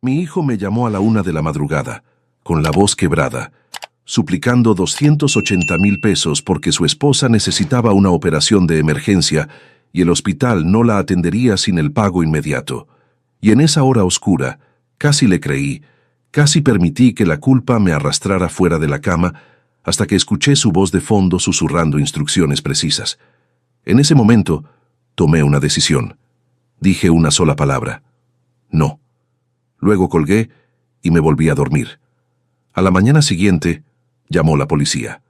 Mi hijo me llamó a la 1 de la madrugada, con la voz quebrada, suplicando 280,000 pesos porque su esposa necesitaba una operación de emergencia y el hospital no la atendería sin el pago inmediato. Y en esa hora oscura, casi le creí, casi permití que la culpa me arrastrara fuera de la cama hasta que escuché su voz de fondo susurrando instrucciones precisas. En ese momento, tomé una decisión. Dije una sola palabra: no. Luego colgué y me volví a dormir. A la mañana siguiente, llamó la policía.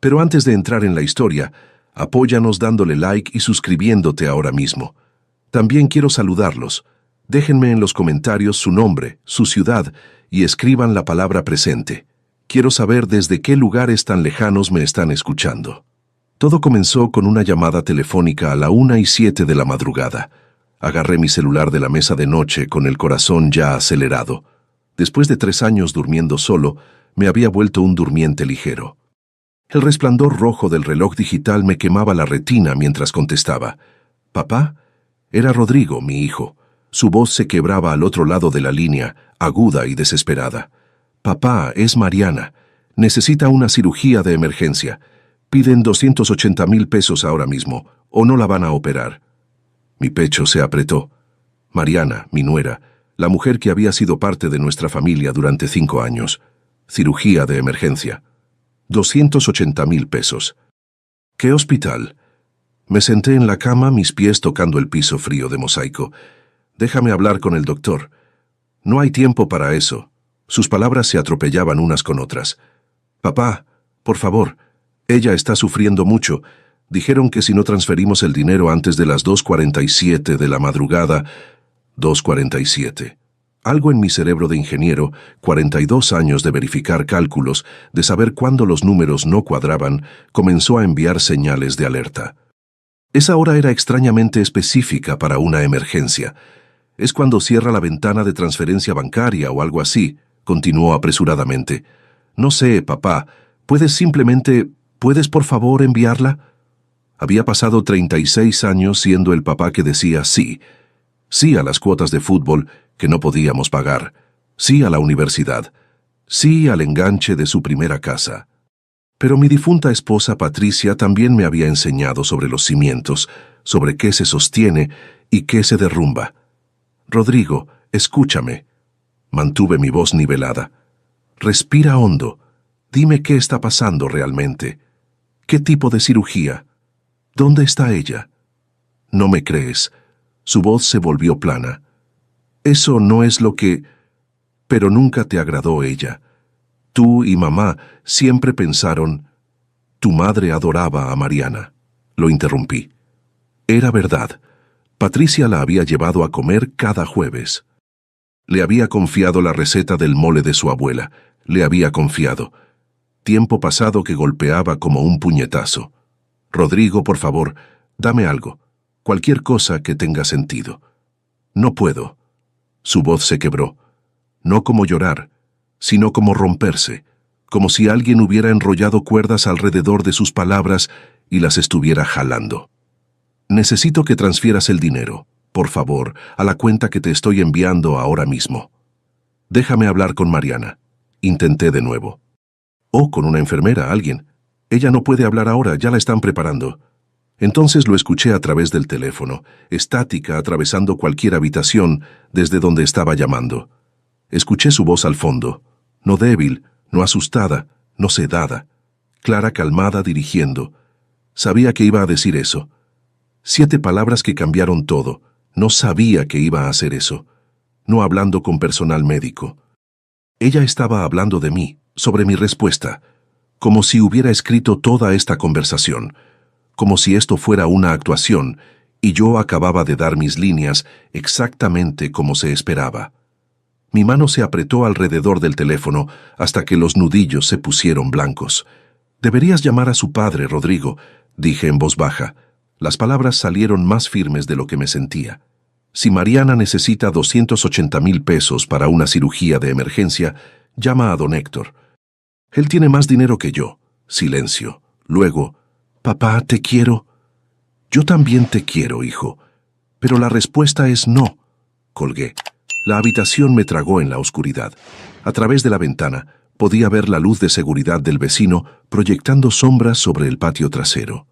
Pero antes de entrar en la historia, apóyanos dándole like y suscribiéndote ahora mismo. También quiero saludarlos. Déjenme en los comentarios su nombre, su ciudad y escriban la palabra presente. Quiero saber desde qué lugares tan lejanos me están escuchando. Todo comenzó con una llamada telefónica a la 1:07 de la madrugada. Agarré mi celular de la mesa de noche con el corazón ya acelerado. Después de 3 años durmiendo solo, me había vuelto un durmiente ligero. El resplandor rojo del reloj digital me quemaba la retina mientras contestaba. ¿Papá? Era Rodrigo, mi hijo. Su voz se quebraba al otro lado de la línea, aguda y desesperada. Papá, es Mariana. Necesita una cirugía de emergencia. Piden 280,000 pesos ahora mismo, o no la van a operar. Mi pecho se apretó. Mariana, mi nuera, la mujer que había sido parte de nuestra familia durante 5 años. Cirugía de emergencia. 280,000 pesos. ¿Qué hospital? Me senté en la cama, mis pies tocando el piso frío de mosaico. Déjame hablar con el doctor. No hay tiempo para eso. Sus palabras se atropellaban unas con otras. Papá, por favor, ella está sufriendo mucho. Dijeron que si no transferimos el dinero antes de las 2:47 de la madrugada... 2:47. Algo en mi cerebro de ingeniero, 42 años de verificar cálculos, de saber cuándo los números no cuadraban, comenzó a enviar señales de alerta. Esa hora era extrañamente específica para una emergencia. Es cuando cierra la ventana de transferencia bancaria o algo así, continuó apresuradamente. No sé, papá, ¿puedes por favor enviarla? Había pasado 36 años siendo el papá que decía sí. Sí a las cuotas de fútbol que no podíamos pagar. Sí a la universidad. Sí al enganche de su primera casa. Pero mi difunta esposa Patricia también me había enseñado sobre los cimientos, sobre qué se sostiene y qué se derrumba. Rodrigo, escúchame. Mantuve mi voz nivelada. Respira hondo. Dime qué está pasando realmente. ¿Qué tipo de cirugía? ¿Dónde está ella? No me crees. Su voz se volvió plana. Eso no es lo que... Pero nunca te agradó ella. Tú y mamá siempre pensaron... Tu madre adoraba a Mariana. Lo interrumpí. Era verdad. Patricia la había llevado a comer cada jueves. Le había confiado la receta del mole de su abuela. Le había confiado. Tiempo pasado que golpeaba como un puñetazo. Rodrigo, por favor, dame algo. Cualquier cosa que tenga sentido. No puedo. Su voz se quebró. No como llorar, sino como romperse, como si alguien hubiera enrollado cuerdas alrededor de sus palabras y las estuviera jalando. Necesito que transfieras el dinero, por favor, a la cuenta que te estoy enviando ahora mismo. Déjame hablar con Mariana. Intenté de nuevo. O con una enfermera, alguien. Ella no puede hablar ahora, ya la están preparando. Entonces lo escuché a través del teléfono, estática atravesando cualquier habitación desde donde estaba llamando. Escuché su voz al fondo, no débil, no asustada, no sedada, clara, calmada, dirigiendo. Sabía que iba a decir eso. 7 palabras que cambiaron todo. No sabía que iba a hacer eso. No hablando con personal médico. Ella estaba hablando de mí, sobre mi respuesta, como si hubiera escrito toda esta conversación, como si esto fuera una actuación y yo acababa de dar mis líneas exactamente como se esperaba. Mi mano se apretó alrededor del teléfono hasta que los nudillos se pusieron blancos. Deberías llamar a su padre, Rodrigo, dije en voz baja. Las palabras salieron más firmes de lo que me sentía. Si Mariana necesita 280,000 pesos para una cirugía de emergencia, llama a don Héctor. Él tiene más dinero que yo. Silencio. Luego, papá, te quiero. Yo también te quiero, hijo. Pero la respuesta es no. Colgué. La habitación me tragó en la oscuridad. A través de la ventana podía ver la luz de seguridad del vecino proyectando sombras sobre el patio trasero.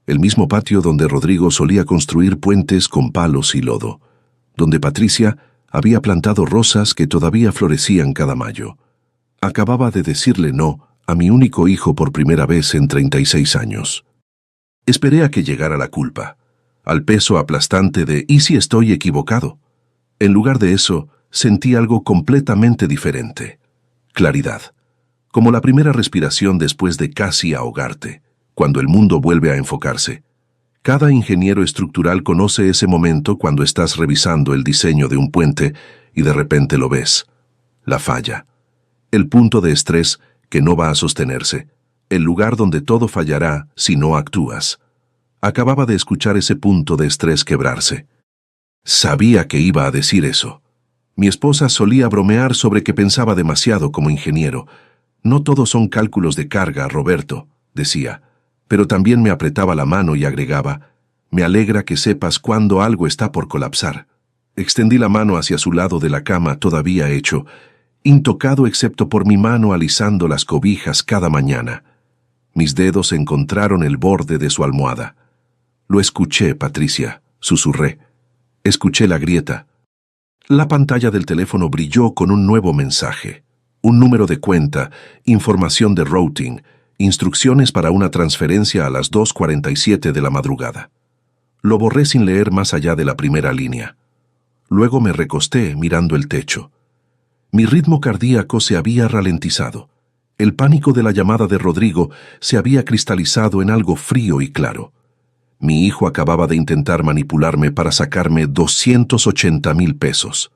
El mismo patio donde Rodrigo solía construir puentes con palos y lodo, donde Patricia había plantado rosas que todavía florecían cada mayo. Acababa de decirle no a mi único hijo por primera vez en 36 años. Esperé a que llegara la culpa, al peso aplastante de ¿y si estoy equivocado? En lugar de eso, sentí algo completamente diferente. Claridad. Como la primera respiración después de casi ahogarte, cuando el mundo vuelve a enfocarse. Cada ingeniero estructural conoce ese momento cuando estás revisando el diseño de un puente y de repente lo ves. La falla. El punto de estrés que no va a sostenerse. El lugar donde todo fallará si no actúas. Acababa de escuchar ese punto de estrés quebrarse. Sabía que iba a decir eso. Mi esposa solía bromear sobre que pensaba demasiado como ingeniero. No todos son cálculos de carga, Roberto, decía, pero también me apretaba la mano y agregaba, me alegra que sepas cuándo algo está por colapsar. Extendí la mano hacia su lado de la cama todavía hecho, intocado excepto por mi mano alisando las cobijas cada mañana. Mis dedos encontraron el borde de su almohada. Lo escuché, Patricia, susurré. Escuché la grieta. La pantalla del teléfono brilló con un nuevo mensaje. Un número de cuenta, información de routing, instrucciones para una transferencia a las 2:47 de la madrugada. Lo borré sin leer más allá de la primera línea. Luego me recosté mirando el techo. Mi ritmo cardíaco se había ralentizado. El pánico de la llamada de Rodrigo se había cristalizado en algo frío y claro. Mi hijo acababa de intentar manipularme para sacarme 280,000 pesos.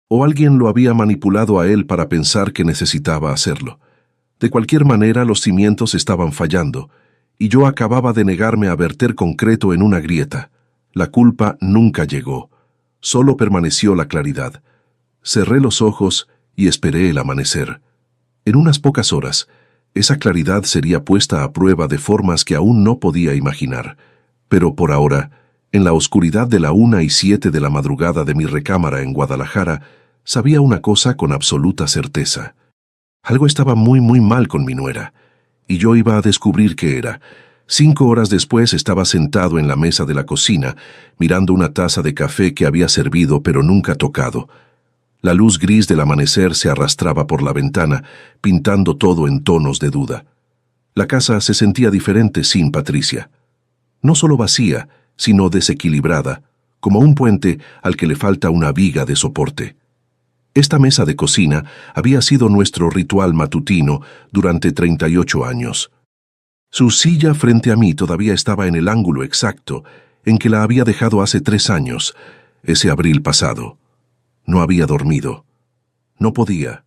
O alguien lo había manipulado a él para pensar que necesitaba hacerlo. De cualquier manera, los cimientos estaban fallando, y yo acababa de negarme a verter concreto en una grieta. La culpa nunca llegó. Solo permaneció la claridad. Cerré los ojos y esperé el amanecer. En unas pocas horas, esa claridad sería puesta a prueba de formas que aún no podía imaginar. Pero por ahora, en la oscuridad de la 1:07 de la madrugada de mi recámara en Guadalajara, sabía una cosa con absoluta certeza. Algo estaba muy mal con mi nuera, y yo iba a descubrir qué era. 5 horas después estaba sentado en la mesa de la cocina, mirando una taza de café que había servido pero nunca tocado. La luz gris del amanecer se arrastraba por la ventana, pintando todo en tonos de duda. La casa se sentía diferente sin Patricia. No solo vacía, sino desequilibrada, como un puente al que le falta una viga de soporte. Esta mesa de cocina había sido nuestro ritual matutino durante 38 años. Su silla frente a mí todavía estaba en el ángulo exacto en que la había dejado hace 3 años, ese abril pasado. No había dormido. No podía.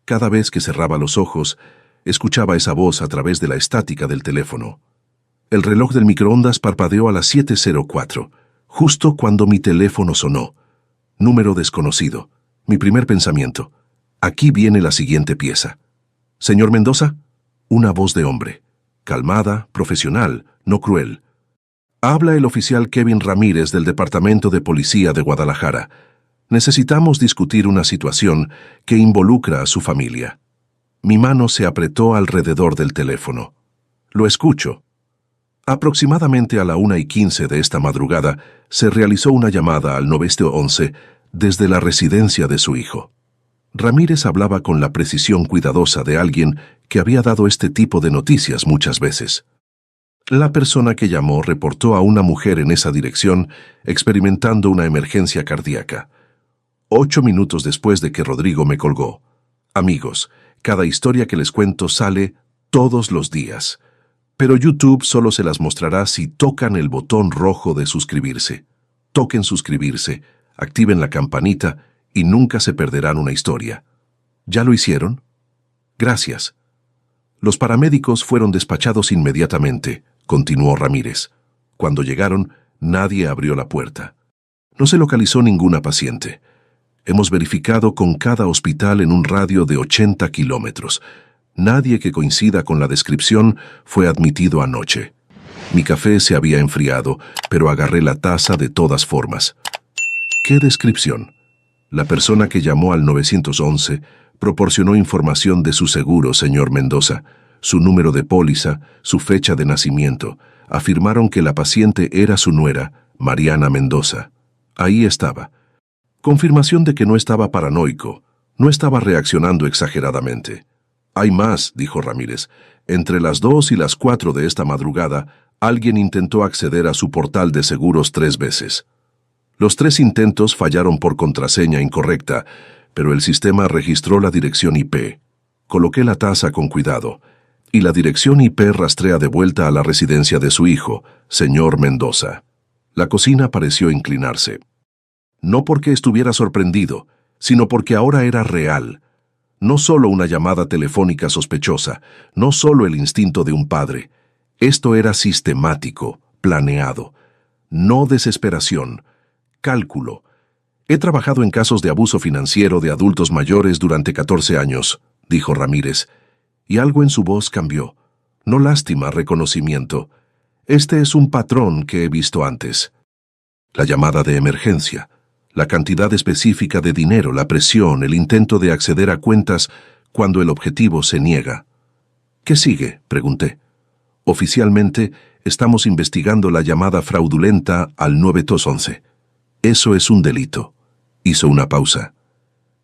Cada vez que cerraba los ojos, escuchaba esa voz a través de la estática del teléfono. El reloj del microondas parpadeó a las 7:04, justo cuando mi teléfono sonó. Número desconocido. Mi primer pensamiento. Aquí viene la siguiente pieza. ¿Señor Mendoza? Una voz de hombre. Calmada, profesional, no cruel. Habla el oficial Kevin Ramírez del Departamento de Policía de Guadalajara. Necesitamos discutir una situación que involucra a su familia. Mi mano se apretó alrededor del teléfono. Lo escucho. Aproximadamente a la 1:15 de esta madrugada, se realizó una llamada al 911 desde la residencia de su hijo. Ramírez hablaba con la precisión cuidadosa de alguien que había dado este tipo de noticias muchas veces. La persona que llamó reportó a una mujer en esa dirección experimentando una emergencia cardíaca. 8 minutos después de que Rodrigo me colgó. Amigos, cada historia que les cuento sale todos los días. Pero YouTube solo se las mostrará si tocan el botón rojo de suscribirse. Toquen suscribirse, activen la campanita y nunca se perderán una historia. ¿Ya lo hicieron? Gracias. Los paramédicos fueron despachados inmediatamente, continuó Ramírez. Cuando llegaron, nadie abrió la puerta. No se localizó ninguna paciente. Hemos verificado con cada hospital en un radio de 80 kilómetros. Nadie que coincida con la descripción fue admitido anoche. Mi café se había enfriado, pero agarré la taza de todas formas. ¿Qué descripción? La persona que llamó al 911 proporcionó información de su seguro, señor Mendoza, su número de póliza, su fecha de nacimiento. Afirmaron que la paciente era su nuera, Mariana Mendoza. Ahí estaba. Confirmación de que no estaba paranoico, no estaba reaccionando exageradamente. Hay más, dijo Ramírez. Entre las 2 y las 4 de esta madrugada, alguien intentó acceder a su portal de seguros 3 veces. Los 3 intentos fallaron por contraseña incorrecta, pero el sistema registró la dirección IP. Coloqué la taza con cuidado, y la dirección IP rastrea de vuelta a la residencia de su hijo, señor Mendoza. La cocina pareció inclinarse. No porque estuviera sorprendido, sino porque ahora era real. No solo una llamada telefónica sospechosa, no solo el instinto de un padre. Esto era sistemático, planeado. No desesperación. Cálculo. He trabajado en casos de abuso financiero de adultos mayores durante 14 años, dijo Ramírez, y algo en su voz cambió. No lástima, reconocimiento. Este es un patrón que he visto antes. La llamada de emergencia, la cantidad específica de dinero, la presión, el intento de acceder a cuentas cuando el objetivo se niega. ¿Qué sigue?, pregunté. Oficialmente, estamos investigando la llamada fraudulenta al 911. Eso es un delito. Hizo una pausa.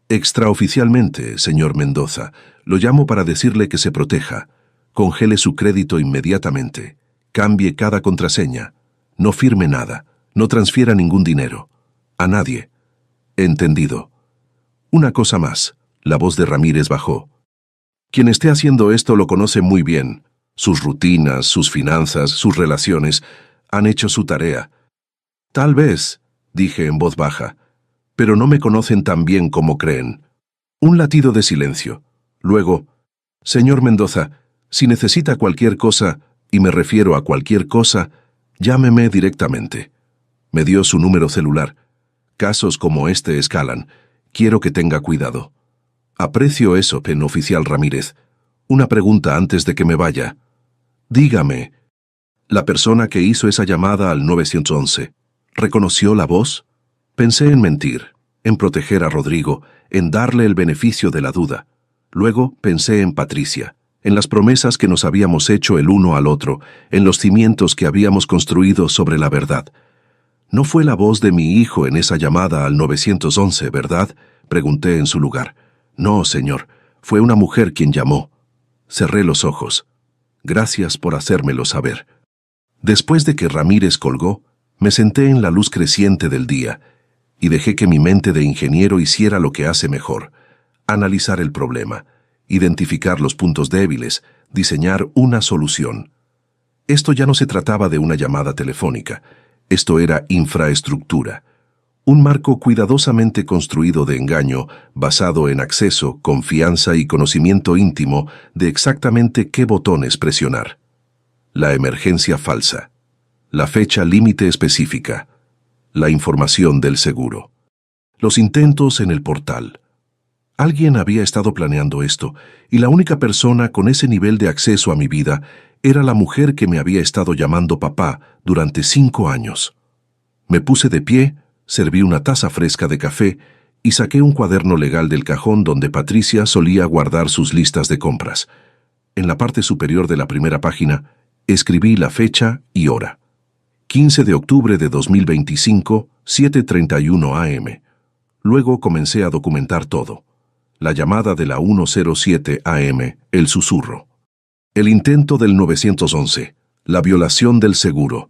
Extraoficialmente, señor Mendoza, lo llamo para decirle que se proteja. Congele su crédito inmediatamente. Cambie cada contraseña. No firme nada. No transfiera ningún dinero. A nadie. Entendido. Una cosa más. La voz de Ramírez bajó. Quien esté haciendo esto lo conoce muy bien. Sus rutinas, sus finanzas, sus relaciones. Han hecho su tarea. Tal vez, dije en voz baja, pero no me conocen tan bien como creen. Un latido de silencio. Luego, señor Mendoza, si necesita cualquier cosa, y me refiero a cualquier cosa, llámeme directamente. Me dio su número celular. Casos como este escalan. Quiero que tenga cuidado. Aprecio eso, oficial Ramírez. Una pregunta antes de que me vaya. Dígame, la persona que hizo esa llamada al 911, ¿reconoció la voz? Pensé en mentir, en proteger a Rodrigo, en darle el beneficio de la duda. Luego pensé en Patricia, en las promesas que nos habíamos hecho el uno al otro, en los cimientos que habíamos construido sobre la verdad. ¿No fue la voz de mi hijo en esa llamada al 911, verdad?, pregunté en su lugar. No, señor, fue una mujer quien llamó. Cerré los ojos. Gracias por hacérmelo saber. Después de que Ramírez colgó, me senté en la luz creciente del día y dejé que mi mente de ingeniero hiciera lo que hace mejor: analizar el problema, identificar los puntos débiles, diseñar una solución. Esto ya no se trataba de una llamada telefónica. Esto era infraestructura. Un marco cuidadosamente construido de engaño, basado en acceso, confianza y conocimiento íntimo de exactamente qué botones presionar. La emergencia falsa. La fecha límite específica. La información del seguro. Los intentos en el portal. Alguien había estado planeando esto, y la única persona con ese nivel de acceso a mi vida era la mujer que me había estado llamando papá durante 5 años. Me puse de pie, serví una taza fresca de café y saqué un cuaderno legal del cajón donde Patricia solía guardar sus listas de compras. En la parte superior de la primera página, escribí la fecha y hora. 15 de octubre de 2025, 7:31 am. Luego comencé a documentar todo. La llamada de la 1:07 am, el susurro. El intento del 911, la violación del seguro,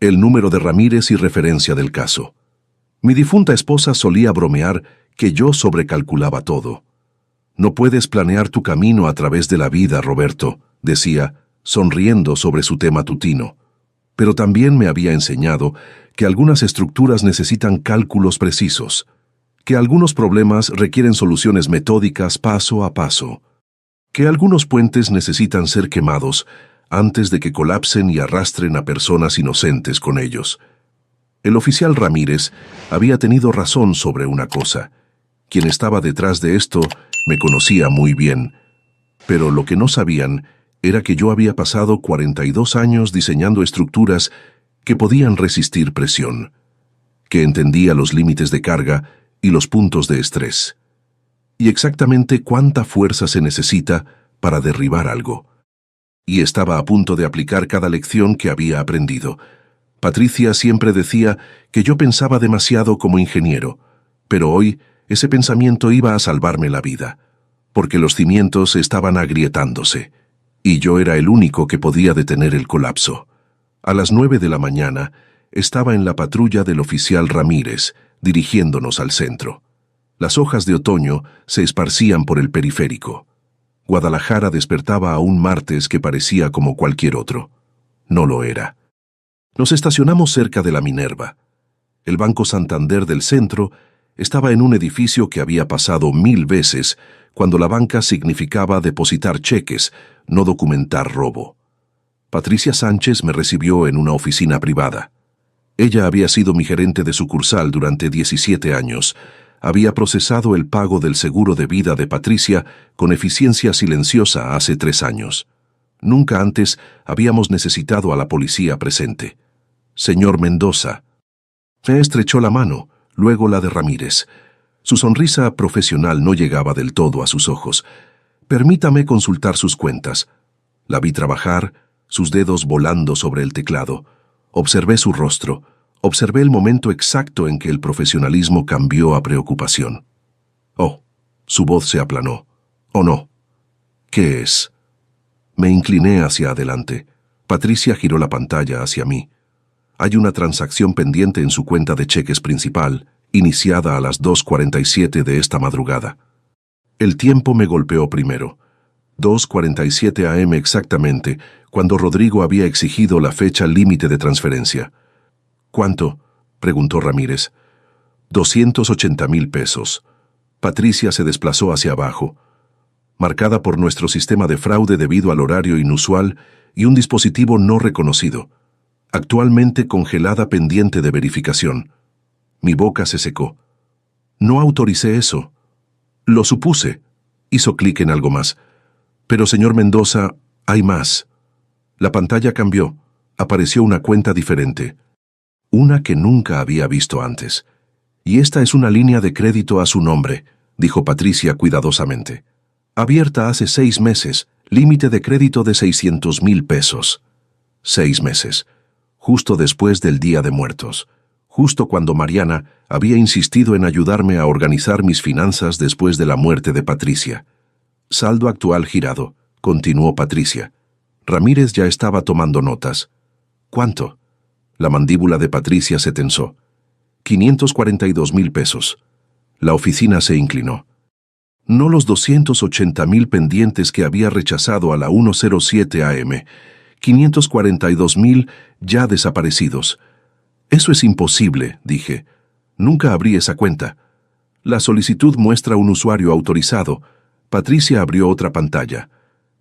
el número de Ramírez y referencia del caso. Mi difunta esposa solía bromear que yo sobrecalculaba todo. No puedes planear tu camino a través de la vida, Roberto, decía, sonriendo sobre su tema tutino. Pero también me había enseñado que algunas estructuras necesitan cálculos precisos, que algunos problemas requieren soluciones metódicas paso a paso, que algunos puentes necesitan ser quemados antes de que colapsen y arrastren a personas inocentes con ellos. El oficial Ramírez había tenido razón sobre una cosa. Quien estaba detrás de esto me conocía muy bien, pero lo que no sabían era que yo había pasado 42 años diseñando estructuras que podían resistir presión, que entendía los límites de carga y los puntos de estrés. Y exactamente cuánta fuerza se necesita para derribar algo. Y estaba a punto de aplicar cada lección que había aprendido. Patricia siempre decía que yo pensaba demasiado como ingeniero, pero hoy ese pensamiento iba a salvarme la vida, porque los cimientos estaban agrietándose, y yo era el único que podía detener el colapso. A las 9 de la mañana estaba en la patrulla del oficial Ramírez, dirigiéndonos al centro. Las hojas de otoño se esparcían por el periférico. Guadalajara despertaba a un martes que parecía como cualquier otro. No lo era. Nos estacionamos cerca de la Minerva. El Banco Santander del centro estaba en un edificio que había pasado 1000 veces cuando la banca significaba depositar cheques, no documentar robo. Patricia Sánchez me recibió en una oficina privada. Ella había sido mi gerente de sucursal durante 17 años. Había procesado el pago del seguro de vida de Patricia con eficiencia silenciosa hace 3 años. Nunca antes habíamos necesitado a la policía presente. Señor Mendoza. Me estrechó la mano, luego la de Ramírez. Su sonrisa profesional no llegaba del todo a sus ojos. Permítame consultar sus cuentas. La vi trabajar, sus dedos volando sobre el teclado. Observé su rostro. Observé el momento exacto en que el profesionalismo cambió a preocupación. Oh, su voz se aplanó. Oh no. ¿Qué es? Me incliné hacia adelante. Patricia giró la pantalla hacia mí. Hay una transacción pendiente en su cuenta de cheques principal, iniciada a las 2:47 de esta madrugada. El tiempo me golpeó primero. 2:47 AM exactamente, cuando Rodrigo había exigido la fecha límite de transferencia. ¿Cuánto?, preguntó Ramírez. 280,000 pesos. Patricia se desplazó hacia abajo, marcada por nuestro sistema de fraude debido al horario inusual y un dispositivo no reconocido, actualmente congelada pendiente de verificación. Mi boca se secó. No autoricé eso. Lo supuse. Hizo clic en algo más. Pero, señor Mendoza, hay más. La pantalla cambió. Apareció una cuenta diferente. Una que nunca había visto antes. Y esta es una línea de crédito a su nombre, dijo Patricia cuidadosamente. Abierta hace 6 meses, límite de crédito de 600,000 pesos. 6 meses. Justo después del Día de Muertos. Justo cuando Mariana había insistido en ayudarme a organizar mis finanzas después de la muerte de Patricia. Saldo actual girado, continuó Patricia. Ramírez ya estaba tomando notas. ¿Cuánto? La mandíbula de Patricia se tensó. 542,000 pesos. La oficina se inclinó. No los 280,000 pendientes que había rechazado a la 1:07 AM. 542,000 ya desaparecidos. Eso es imposible, dije. Nunca abrí esa cuenta. La solicitud muestra un usuario autorizado. Patricia abrió otra pantalla.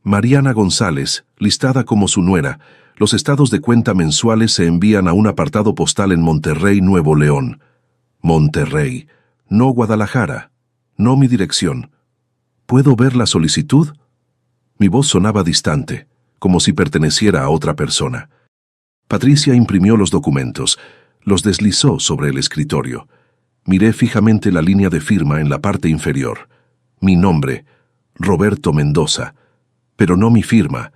Mariana González, listada como su nuera. Los estados de cuenta mensuales se envían a un apartado postal en Monterrey, Nuevo León. Monterrey, no Guadalajara, no mi dirección. ¿Puedo ver la solicitud? Mi voz sonaba distante, como si perteneciera a otra persona. Patricia imprimió los documentos, los deslizó sobre el escritorio. Miré fijamente la línea de firma en la parte inferior. Mi nombre, Roberto Mendoza, pero no mi firma.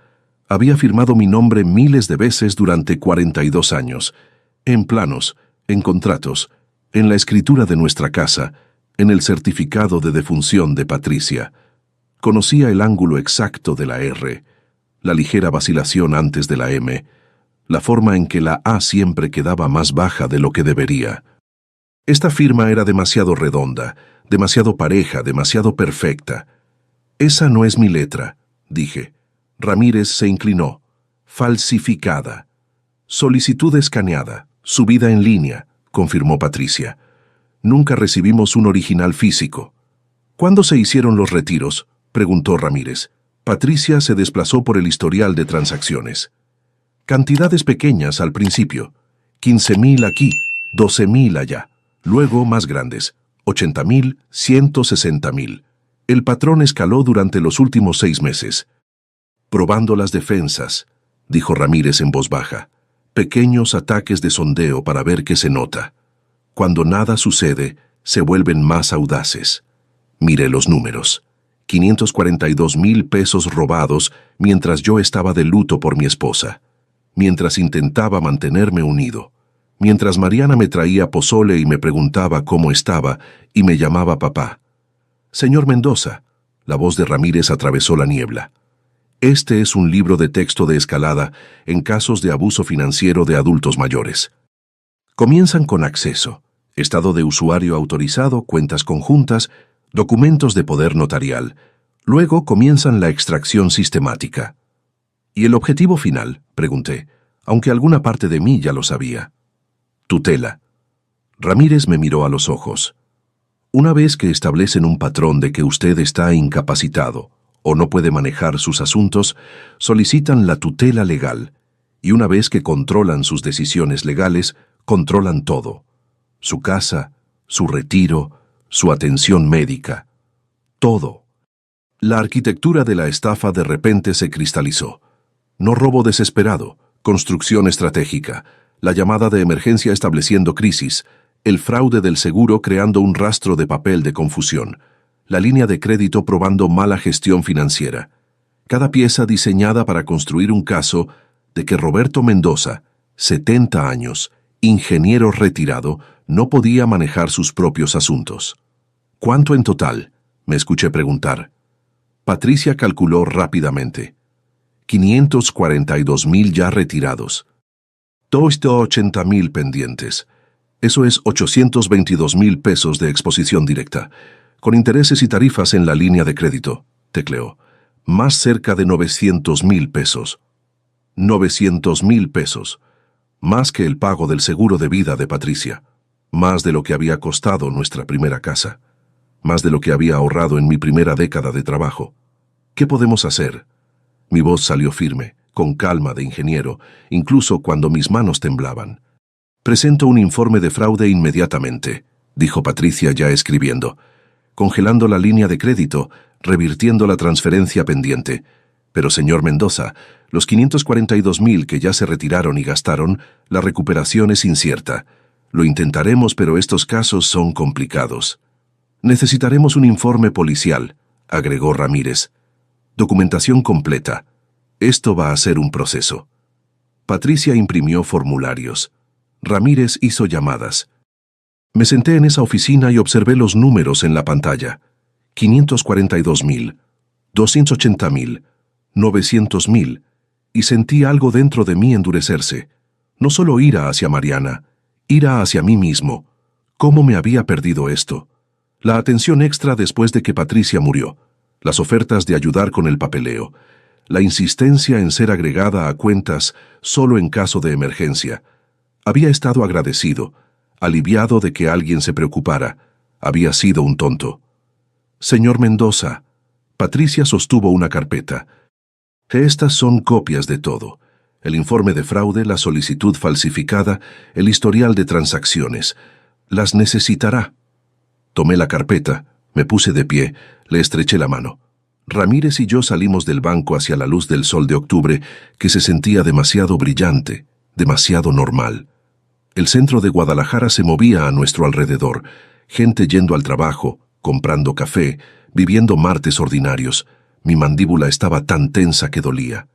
Había firmado mi nombre miles de veces durante 42 años, en planos, en contratos, en la escritura de nuestra casa, en el certificado de defunción de Patricia. Conocía el ángulo exacto de la R, la ligera vacilación antes de la M, la forma en que la A siempre quedaba más baja de lo que debería. Esta firma era demasiado redonda, demasiado pareja, demasiado perfecta. Esa no es mi letra, dije. Ramírez se inclinó. Falsificada. Solicitud escaneada. Subida en línea, confirmó Patricia. Nunca recibimos un original físico. ¿Cuándo se hicieron los retiros?, preguntó Ramírez. Patricia se desplazó por el historial de transacciones. Cantidades pequeñas al principio. 15,000 aquí, 12,000 allá. Luego más grandes. 80,000, 160,000. El patrón escaló durante los últimos 6 meses. Probando las defensas, dijo Ramírez en voz baja. Pequeños ataques de sondeo para ver qué se nota. Cuando nada sucede, se vuelven más audaces. Miré los números. 542,000 pesos robados mientras yo estaba de luto por mi esposa, mientras intentaba mantenerme unido, mientras Mariana me traía pozole y me preguntaba cómo estaba y me llamaba papá. Señor Mendoza, la voz de Ramírez atravesó la niebla. Este es un libro de texto de escalada en casos de abuso financiero de adultos mayores. Comienzan con acceso, estado de usuario autorizado, cuentas conjuntas, documentos de poder notarial. Luego comienzan la extracción sistemática. ¿Y el objetivo final?, pregunté, aunque alguna parte de mí ya lo sabía. Tutela. Ramírez me miró a los ojos. Una vez que establecen un patrón de que usted está incapacitado o no puede manejar sus asuntos, solicitan la tutela legal, y una vez que controlan sus decisiones legales, controlan todo: su casa, su retiro, su atención médica, todo. La arquitectura de la estafa de repente se cristalizó. No robo desesperado, construcción estratégica, la llamada de emergencia estableciendo crisis, el fraude del seguro creando un rastro de papel de confusión, la línea de crédito probando mala gestión financiera. Cada pieza diseñada para construir un caso de que Roberto Mendoza, 70 años, ingeniero retirado, no podía manejar sus propios asuntos. ¿Cuánto en total?, me escuché preguntar. Patricia calculó rápidamente. 542,000 ya retirados. 280,000 pendientes. Eso es 822,000 pesos de exposición directa, con intereses y tarifas en la línea de crédito, tecleó. Más cerca de 900,000 pesos. 900,000 pesos. Más que el pago del seguro de vida de Patricia. Más de lo que había costado nuestra primera casa. Más de lo que había ahorrado en mi primera década de trabajo. ¿Qué podemos hacer? Mi voz salió firme, con calma de ingeniero, incluso cuando mis manos temblaban. Presento un informe de fraude inmediatamente, dijo Patricia ya escribiendo, congelando la línea de crédito, revirtiendo la transferencia pendiente. Pero, señor Mendoza, los 542,000 que ya se retiraron y gastaron, la recuperación es incierta. Lo intentaremos, pero estos casos son complicados. Necesitaremos un informe policial, agregó Ramírez. Documentación completa. Esto va a ser un proceso. Patricia imprimió formularios. Ramírez hizo llamadas. Me senté en esa oficina y observé los números en la pantalla. 542,000, 280,000, 900,000, y sentí algo dentro de mí endurecerse. No solo ira hacia Mariana, ira hacia mí mismo. ¿Cómo me había perdido esto? La atención extra después de que Patricia murió, las ofertas de ayudar con el papeleo, la insistencia en ser agregada a cuentas solo en caso de emergencia. Había estado agradecido, aliviado de que alguien se preocupara. Había sido un tonto. Señor Mendoza, Patricia sostuvo una carpeta. Estas son copias de todo: el informe de fraude, la solicitud falsificada, el historial de transacciones. Las necesitará. Tomé la carpeta, me puse de pie, le estreché la mano. Ramírez y yo salimos del banco hacia la luz del sol de octubre, que se sentía demasiado brillante, demasiado normal. El centro de Guadalajara se movía a nuestro alrededor, gente yendo al trabajo, comprando café, viviendo martes ordinarios. Mi mandíbula estaba tan tensa que dolía.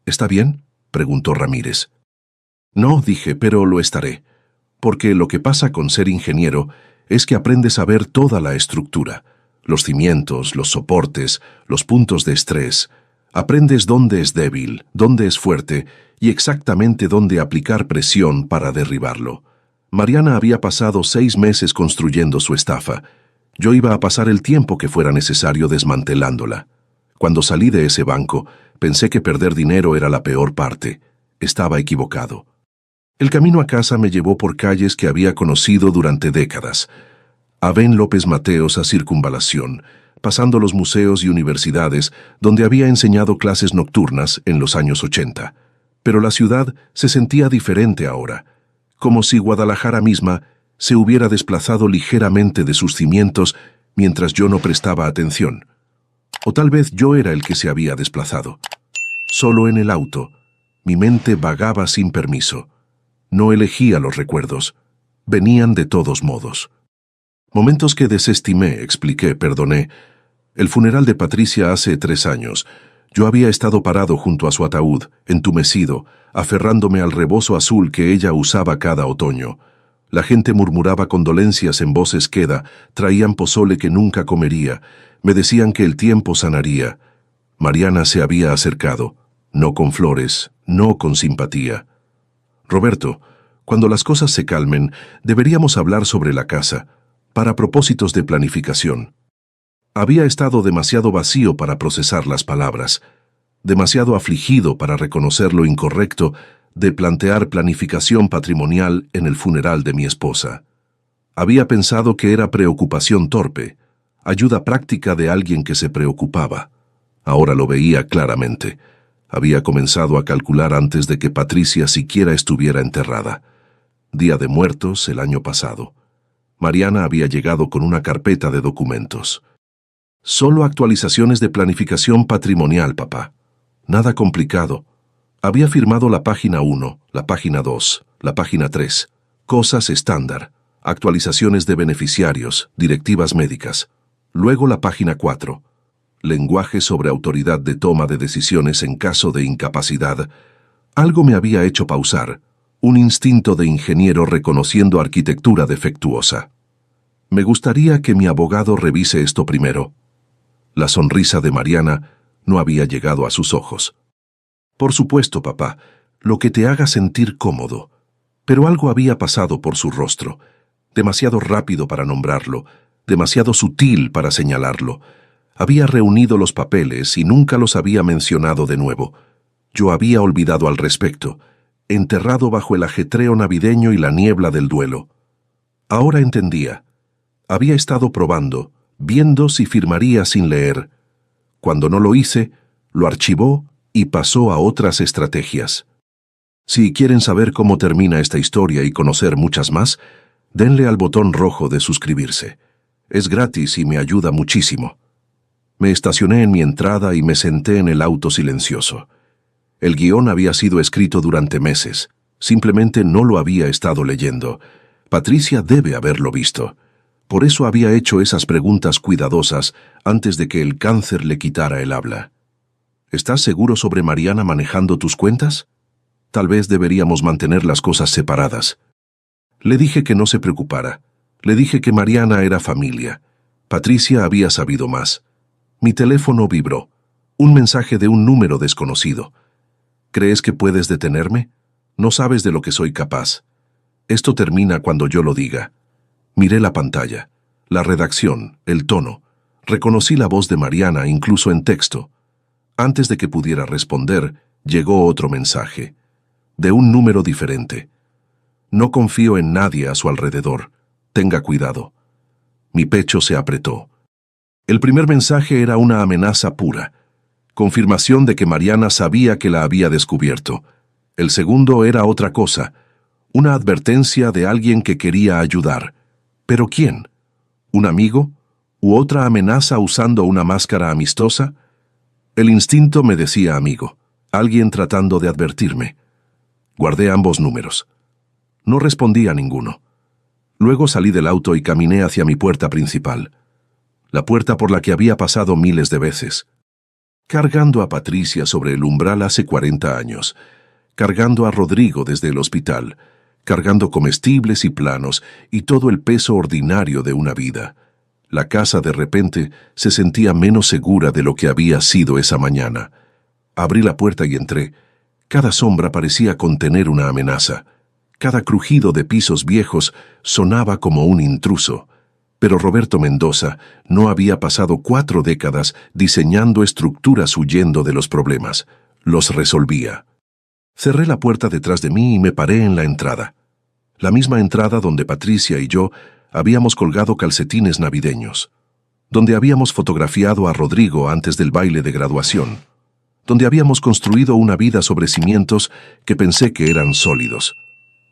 ¿Está bien?, preguntó Ramírez. No, dije, pero lo estaré. Porque lo que pasa con ser ingeniero es que aprendes a ver toda la estructura, los cimientos, los soportes, los puntos de estrés. Aprendes dónde es débil, dónde es fuerte y exactamente dónde aplicar presión para derribarlo. Mariana había pasado 6 meses construyendo su estafa. Yo iba a pasar el tiempo que fuera necesario desmantelándola. Cuando salí de ese banco, pensé que perder dinero era la peor parte. Estaba equivocado. El camino a casa me llevó por calles que había conocido durante décadas. Abén López Mateos a Circunvalación, pasando los museos y universidades donde había enseñado clases nocturnas en los años 80. Pero la ciudad se sentía diferente ahora, como si Guadalajara misma se hubiera desplazado ligeramente de sus cimientos mientras yo no prestaba atención. O tal vez yo era el que se había desplazado. Solo en el auto, mi mente vagaba sin permiso. No elegía los recuerdos. Venían de todos modos. Momentos que desestimé, expliqué, perdoné. El funeral de Patricia hace 3 años. Yo había estado parado junto a su ataúd, entumecido, aferrándome al rebozo azul que ella usaba cada otoño. La gente murmuraba condolencias en voces queda, traían pozole que nunca comería, me decían que el tiempo sanaría. Mariana se había acercado, no con flores, no con simpatía. Roberto, cuando las cosas se calmen, deberíamos hablar sobre la casa, para propósitos de planificación. Había estado demasiado vacío para procesar las palabras, demasiado afligido para reconocer lo incorrecto de plantear planificación patrimonial en el funeral de mi esposa. Había pensado que era preocupación torpe, ayuda práctica de alguien que se preocupaba. Ahora lo veía claramente. Había comenzado a calcular antes de que Patricia siquiera estuviera enterrada. Día de Muertos el año pasado. Mariana había llegado con una carpeta de documentos. Solo actualizaciones de planificación patrimonial, papá. Nada complicado. Había firmado la página 1, la página 2, la página 3. Cosas estándar. Actualizaciones de beneficiarios, directivas médicas. Luego la página 4. Lenguaje sobre autoridad de toma de decisiones en caso de incapacidad. Algo me había hecho pausar. Un instinto de ingeniero reconociendo arquitectura defectuosa. Me gustaría que mi abogado revise esto primero. La sonrisa de Mariana no había llegado a sus ojos. Por supuesto, papá, lo que te haga sentir cómodo. Pero algo había pasado por su rostro, demasiado rápido para nombrarlo, demasiado sutil para señalarlo. Había reunido los papeles y nunca los había mencionado de nuevo. Yo había olvidado al respecto, enterrado bajo el ajetreo navideño y la niebla del duelo. Ahora entendía. Había estado probando, viendo si firmaría sin leer. Cuando no lo hice, lo archivó y pasó a otras estrategias. Si quieren saber cómo termina esta historia y conocer muchas más, denle al botón rojo de suscribirse. Es gratis y me ayuda muchísimo. Me estacioné en mi entrada y me senté en el auto silencioso. El guión había sido escrito durante meses. Simplemente no lo había estado leyendo. Patricia debe haberlo visto. Por eso había hecho esas preguntas cuidadosas antes de que el cáncer le quitara el habla. ¿Estás seguro sobre Mariana manejando tus cuentas? Tal vez deberíamos mantener las cosas separadas. Le dije que no se preocupara. Le dije que Mariana era familia. Patricia había sabido más. Mi teléfono vibró. Un mensaje de un número desconocido. ¿Crees que puedes detenerme? No sabes de lo que soy capaz. Esto termina cuando yo lo diga. Miré la pantalla, la redacción, el tono. Reconocí la voz de Mariana incluso en texto. Antes de que pudiera responder, llegó otro mensaje. De un número diferente. No confío en nadie a su alrededor. Tenga cuidado. Mi pecho se apretó. El primer mensaje era una amenaza pura. Confirmación de que Mariana sabía que la había descubierto. El segundo era otra cosa. Una advertencia de alguien que quería ayudar. ¿Pero quién? ¿Un amigo? ¿U otra amenaza usando una máscara amistosa? El instinto me decía amigo. Alguien tratando de advertirme. Guardé ambos números. No respondí a ninguno. Luego salí del auto y caminé hacia mi puerta principal. La puerta por la que había pasado miles de veces. Cargando a Patricia sobre el umbral hace 40 años. Cargando a Rodrigo desde el hospital. Cargando comestibles y planos y todo el peso ordinario de una vida. La casa de repente se sentía menos segura de lo que había sido esa mañana. Abrí la puerta y entré. Cada sombra parecía contener una amenaza. Cada crujido de pisos viejos sonaba como un intruso. Pero Roberto Mendoza no había pasado 4 décadas diseñando estructuras huyendo de los problemas. Los resolvía. Cerré la puerta detrás de mí y me paré en la entrada. La misma entrada donde Patricia y yo habíamos colgado calcetines navideños. Donde habíamos fotografiado a Rodrigo antes del baile de graduación. Donde habíamos construido una vida sobre cimientos que pensé que eran sólidos.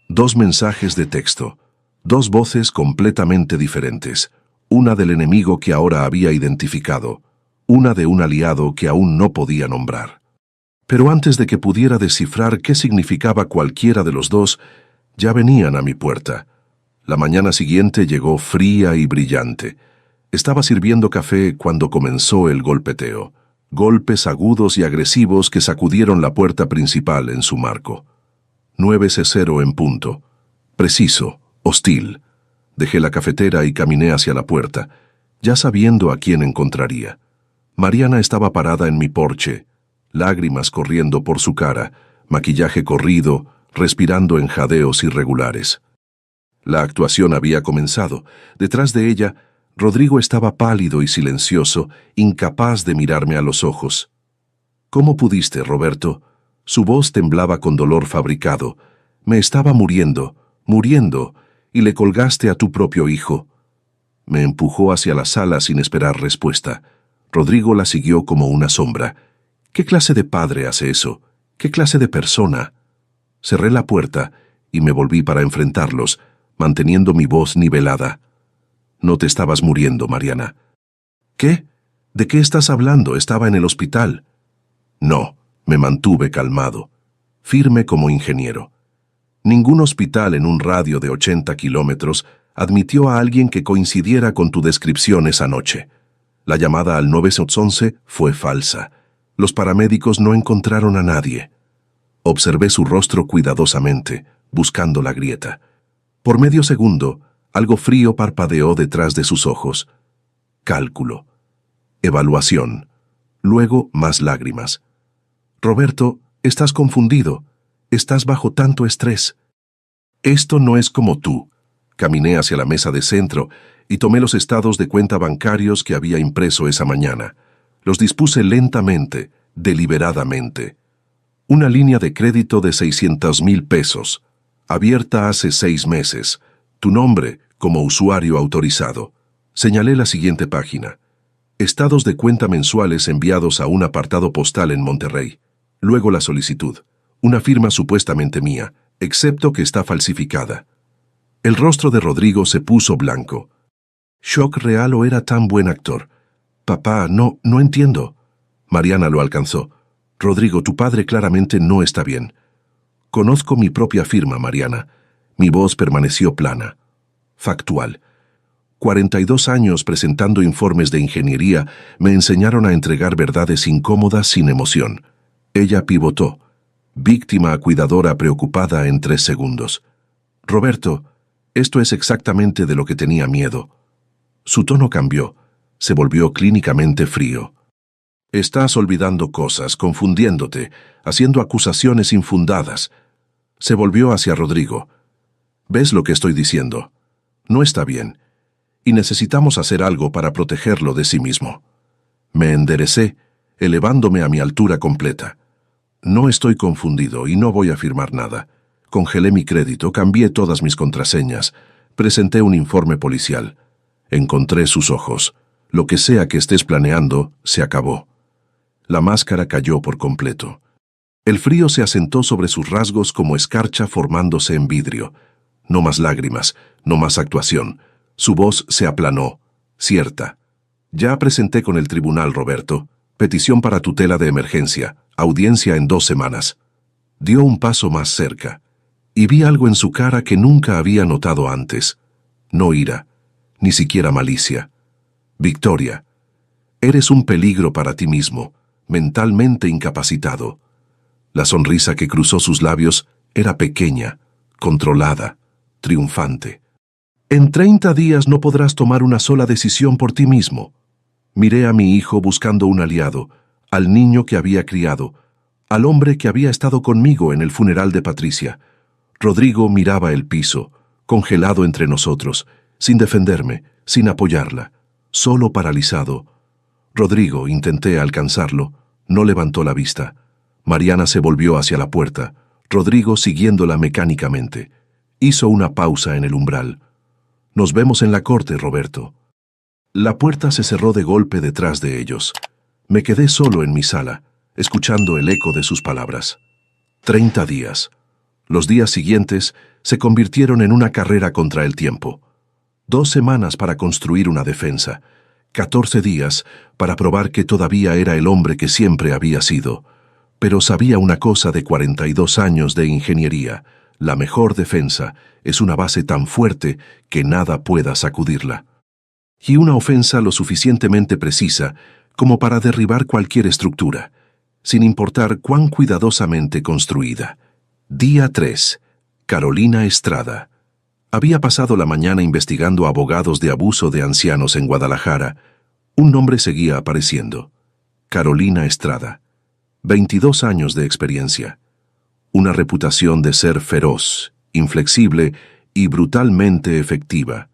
2 mensajes de texto. 2 voces completamente diferentes. Una del enemigo que ahora había identificado. Una de un aliado que aún no podía nombrar. Pero antes de que pudiera descifrar qué significaba cualquiera de los dos, ya venían a mi puerta. La mañana siguiente llegó fría y brillante. Estaba sirviendo café cuando comenzó el golpeteo. Golpes agudos y agresivos que sacudieron la puerta principal en su marco. 9:00 en punto. Preciso, hostil. Dejé la cafetera y caminé hacia la puerta, ya sabiendo a quién encontraría. Mariana estaba parada en mi porche, lágrimas corriendo por su cara, maquillaje corrido, respirando en jadeos irregulares. La actuación había comenzado. Detrás de ella, Rodrigo estaba pálido y silencioso, incapaz de mirarme a los ojos. «¿Cómo pudiste, Roberto?» Su voz temblaba con dolor fabricado. «Me estaba muriendo, y le colgaste a tu propio hijo». Me empujó hacia la sala sin esperar respuesta. Rodrigo la siguió como una sombra. «¿Qué clase de padre hace eso? ¿Qué clase de persona?» Cerré la puerta y me volví para enfrentarlos, manteniendo mi voz nivelada. «No te estabas muriendo, Mariana». «¿Qué? ¿De qué estás hablando? Estaba en el hospital». «No», me mantuve calmado, firme como ingeniero. Ningún hospital en un radio de 80 kilómetros admitió a alguien que coincidiera con tu descripción esa noche. La llamada al 911 fue falsa. Los paramédicos no encontraron a nadie. Observé su rostro cuidadosamente, buscando la grieta. Por medio segundo, algo frío parpadeó detrás de sus ojos. Cálculo. Evaluación. Luego más lágrimas. «Roberto, estás confundido. Estás bajo tanto estrés». «Esto no es como tú». Caminé hacia la mesa de centro y tomé los estados de cuenta bancarios que había impreso esa mañana. Los dispuse lentamente, deliberadamente. Una línea de crédito de 600,000 pesos, abierta hace 6 meses. Tu nombre como usuario autorizado. Señalé la siguiente página. Estados de cuenta mensuales enviados a un apartado postal en Monterrey. Luego la solicitud. Una firma supuestamente mía, excepto que está falsificada. El rostro de Rodrigo se puso blanco. ¿Shock real o era tan buen actor? «Papá, no entiendo». Mariana lo alcanzó. «Rodrigo, tu padre claramente no está bien». «Conozco mi propia firma, Mariana». Mi voz permaneció plana. Factual. 42 años presentando informes de ingeniería me enseñaron a entregar verdades incómodas sin emoción. Ella pivotó. Víctima a cuidadora preocupada en 3 segundos. «Roberto, esto es exactamente de lo que tenía miedo». Su tono cambió. Se volvió clínicamente frío. «Estás olvidando cosas, confundiéndote, haciendo acusaciones infundadas». Se volvió hacia Rodrigo. «¿Ves lo que estoy diciendo? No está bien. Y necesitamos hacer algo para protegerlo de sí mismo». Me enderecé, elevándome a mi altura completa. «No estoy confundido y no voy a firmar nada. Congelé mi crédito, cambié todas mis contraseñas, presenté un informe policial. Encontré sus ojos. Lo que sea que estés planeando, se acabó». La máscara cayó por completo. El frío se asentó sobre sus rasgos como escarcha formándose en vidrio. No más lágrimas, no más actuación. Su voz se aplanó, cierta. «Ya presenté con el tribunal, Roberto. Petición para tutela de emergencia. Audiencia en 2 semanas». Dio un paso más cerca. Y vi algo en su cara que nunca había notado antes. No ira, ni siquiera malicia. «Victoria, eres un peligro para ti mismo, mentalmente incapacitado». La sonrisa que cruzó sus labios era pequeña, controlada, triunfante. «En 30 días no podrás tomar una sola decisión por ti mismo». Miré a mi hijo buscando un aliado, al niño que había criado, al hombre que había estado conmigo en el funeral de Patricia. Rodrigo miraba el piso, congelado entre nosotros, sin defenderme, sin apoyarla, solo paralizado. «Rodrigo», intenté alcanzarlo, no levantó la vista. Mariana se volvió hacia la puerta, Rodrigo siguiéndola mecánicamente. Hizo una pausa en el umbral. «Nos vemos en la corte, Roberto». La puerta se cerró de golpe detrás de ellos. Me quedé solo en mi sala, escuchando el eco de sus palabras. 30 días. Los días siguientes se convirtieron en una carrera contra el tiempo. 2 semanas para construir una defensa. 14 días para probar que todavía era el hombre que siempre había sido. Pero sabía una cosa de 42 años de ingeniería. La mejor defensa es una base tan fuerte que nada pueda sacudirla. Y una ofensa lo suficientemente precisa como para derribar cualquier estructura, sin importar cuán cuidadosamente construida. Día 3. Carolina Estrada. Había pasado la mañana investigando abogados de abuso de ancianos en Guadalajara. Un nombre seguía apareciendo. Carolina Estrada. 22 años de experiencia. Una reputación de ser feroz, inflexible y brutalmente efectiva.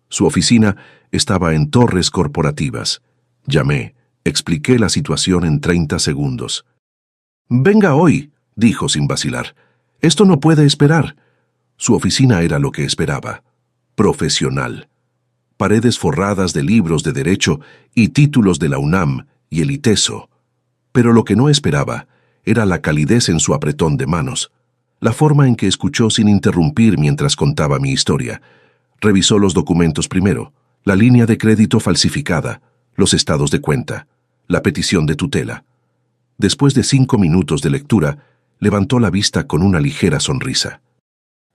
Su oficina estaba en Torres Corporativas. Llamé, expliqué la situación en 30 segundos. «Venga hoy», dijo sin vacilar. «Esto no puede esperar». Su oficina era lo que esperaba. Profesional. Paredes forradas de libros de derecho y títulos de la UNAM y el ITESO. Pero lo que no esperaba era la calidez en su apretón de manos, la forma en que escuchó sin interrumpir mientras contaba mi historia. Revisó los documentos primero, la línea de crédito falsificada, los estados de cuenta, la petición de tutela. Después de 5 minutos de lectura, levantó la vista con una ligera sonrisa.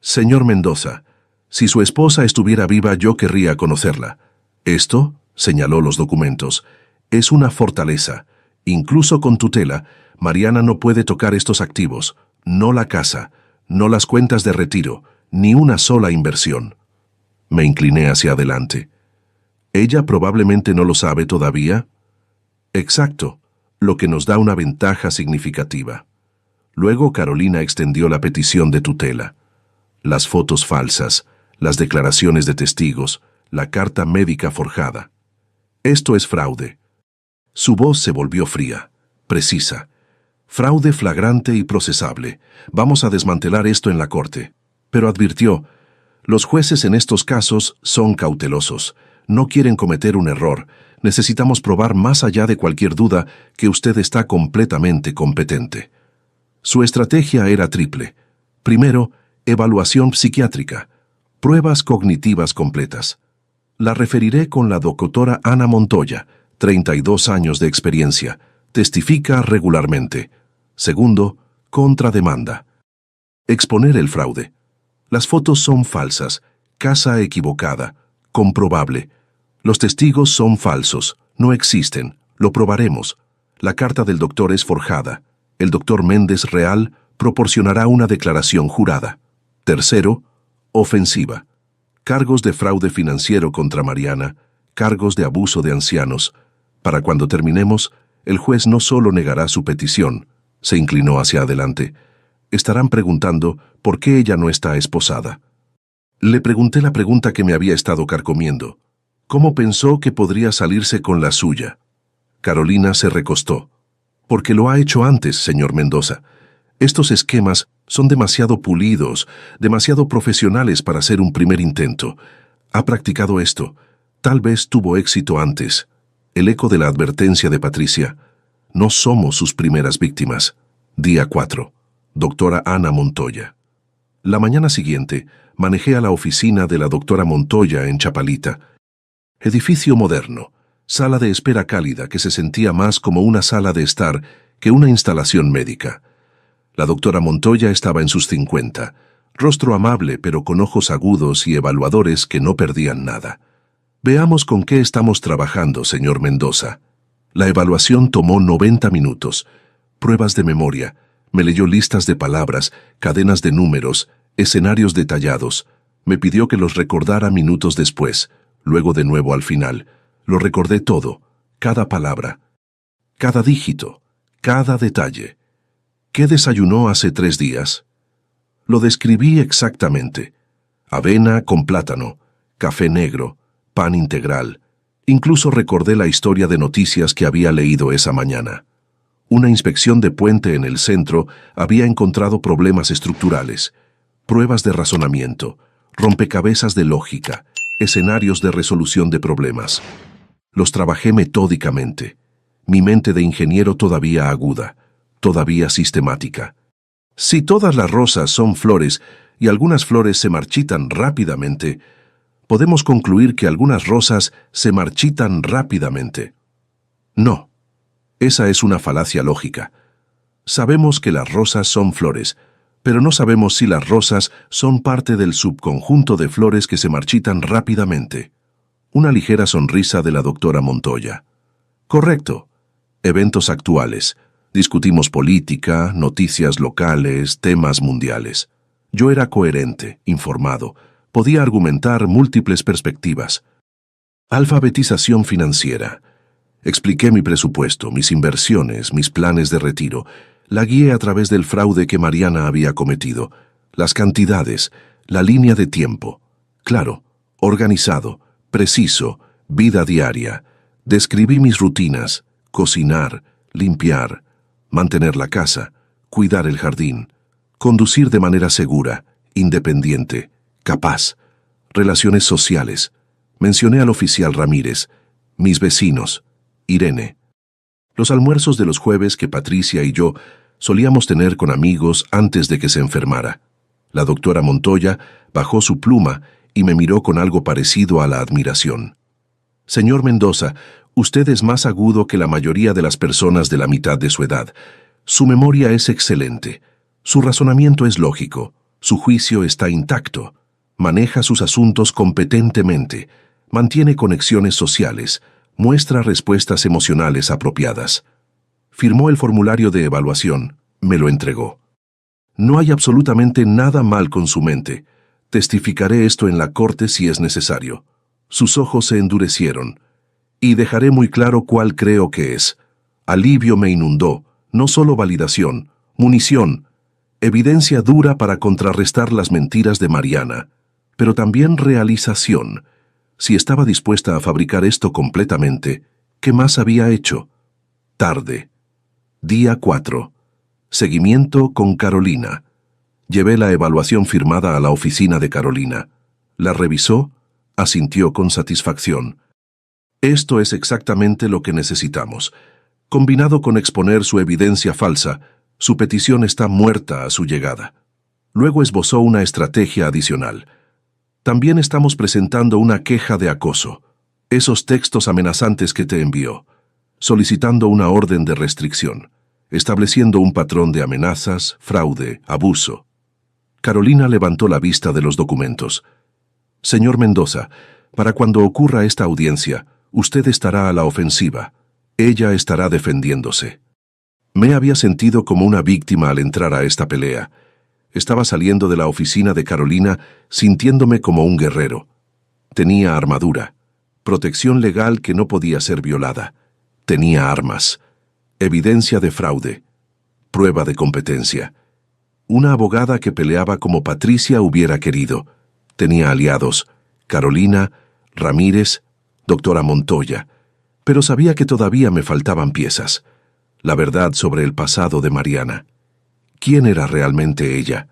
«Señor Mendoza, si su esposa estuviera viva yo querría conocerla. Esto», señaló los documentos, «es una fortaleza. Incluso con tutela, Mariana no puede tocar estos activos, no la casa, no las cuentas de retiro, ni una sola inversión». Me incliné hacia adelante. «¿Ella probablemente no lo sabe todavía?» «Exacto, lo que nos da una ventaja significativa». Luego Carolina extendió la petición de tutela. Las fotos falsas, las declaraciones de testigos, la carta médica forjada. «Esto es fraude». Su voz se volvió fría, precisa. «Fraude flagrante y procesable. Vamos a desmantelar esto en la corte». Pero advirtió, «Los jueces en estos casos son cautelosos. No quieren cometer un error. Necesitamos probar más allá de cualquier duda que usted está completamente competente». Su estrategia era triple. Primero, evaluación psiquiátrica, pruebas cognitivas completas. La referiré con la doctora Ana Montoya, 32 años de experiencia, testifica regularmente. Segundo, contrademanda. Exponer el fraude. Las fotos son falsas, casa equivocada, comprobable. Los testigos son falsos, no existen, lo probaremos. La carta del doctor es forjada. El doctor Méndez Real proporcionará una declaración jurada. Tercero, ofensiva. Cargos de fraude financiero contra Mariana, cargos de abuso de ancianos. Para cuando terminemos, el juez no solo negará su petición, se inclinó hacia adelante. Estarán preguntando por qué ella no está esposada. Le pregunté la pregunta que me había estado carcomiendo. ¿Cómo pensó que podría salirse con la suya? Carolina se recostó. «Porque lo ha hecho antes, señor Mendoza. Estos esquemas son demasiado pulidos, demasiado profesionales para ser un primer intento. Ha practicado esto. Tal vez tuvo éxito antes». El eco de la advertencia de Patricia. No somos sus primeras víctimas. Día 4. Doctora Ana Montoya. La mañana siguiente, manejé a la oficina de la doctora Montoya en Chapalita. Edificio moderno, sala de espera cálida que se sentía más como una sala de estar que una instalación médica. La doctora Montoya estaba en sus 50, rostro amable pero con ojos agudos y evaluadores que no perdían nada. «Veamos con qué estamos trabajando, señor Mendoza». La evaluación tomó 90 minutos. Pruebas de memoria. Me leyó listas de palabras, cadenas de números, escenarios detallados. Me pidió que los recordara minutos después, luego de nuevo al final. Lo recordé todo, cada palabra, cada dígito, cada detalle. ¿Qué desayunó hace 3 días? Lo describí exactamente. Avena con plátano, café negro, pan integral. Incluso recordé la historia de noticias que había leído esa mañana. Una inspección de puente en el centro había encontrado problemas estructurales, pruebas de razonamiento, rompecabezas de lógica, escenarios de resolución de problemas. Los trabajé metódicamente. Mi mente de ingeniero todavía aguda, todavía sistemática. Si todas las rosas son flores y algunas flores se marchitan rápidamente, podemos concluir que algunas rosas se marchitan rápidamente. No, esa es una falacia lógica. Sabemos que las rosas son flores, pero no sabemos si las rosas son parte del subconjunto de flores que se marchitan rápidamente. Una ligera sonrisa de la doctora Montoya. Correcto. Eventos actuales. Discutimos política, noticias locales, temas mundiales. Yo era coherente, informado. Podía argumentar múltiples perspectivas. Alfabetización financiera. Expliqué mi presupuesto, mis inversiones, mis planes de retiro. La guié a través del fraude que Mariana había cometido, las cantidades, la línea de tiempo. Claro, organizado, preciso, vida diaria. Describí mis rutinas, cocinar, limpiar, mantener la casa, cuidar el jardín, conducir de manera segura, independiente, capaz, relaciones sociales. Mencioné al oficial Ramírez, mis vecinos, Irene. Los almuerzos de los jueves que Patricia y yo solíamos tener con amigos antes de que se enfermara. La doctora Montoya bajó su pluma y me miró con algo parecido a la admiración. Señor Mendoza, usted es más agudo que la mayoría de las personas de la mitad de su edad. Su memoria es excelente. Su razonamiento es lógico. Su juicio está intacto. Maneja sus asuntos competentemente. Mantiene conexiones sociales. Muestra respuestas emocionales apropiadas. Firmó el formulario de evaluación. Me lo entregó. No hay absolutamente nada mal con su mente. Testificaré esto en la corte si es necesario. Sus ojos se endurecieron. Y dejaré muy claro cuál creo que es. Alivio me inundó, no solo validación, munición, evidencia dura para contrarrestar las mentiras de Mariana, pero también realización. Si estaba dispuesta a fabricar esto completamente, ¿qué más había hecho? Tarde. Día 4. Seguimiento con Carolina. Llevé la evaluación firmada a la oficina de Carolina. La revisó, asintió con satisfacción. Esto es exactamente lo que necesitamos. Combinado con exponer su evidencia falsa, su petición está muerta a su llegada. Luego esbozó una estrategia adicional. También estamos presentando una queja de acoso. Esos textos amenazantes que te envió. Solicitando una orden de restricción. Estableciendo un patrón de amenazas, fraude, abuso. Carolina levantó la vista de los documentos. Señor Mendoza, para cuando ocurra esta audiencia, usted estará a la ofensiva. Ella estará defendiéndose. Me había sentido como una víctima al entrar a esta pelea. Estaba saliendo de la oficina de Carolina sintiéndome como un guerrero. Tenía armadura, protección legal que no podía ser violada. Tenía armas, evidencia de fraude, prueba de competencia. Una abogada que peleaba como Patricia hubiera querido. Tenía aliados, Carolina, Ramírez, doctora Montoya, pero sabía que todavía me faltaban piezas. La verdad sobre el pasado de Mariana. ¿Quién era realmente ella?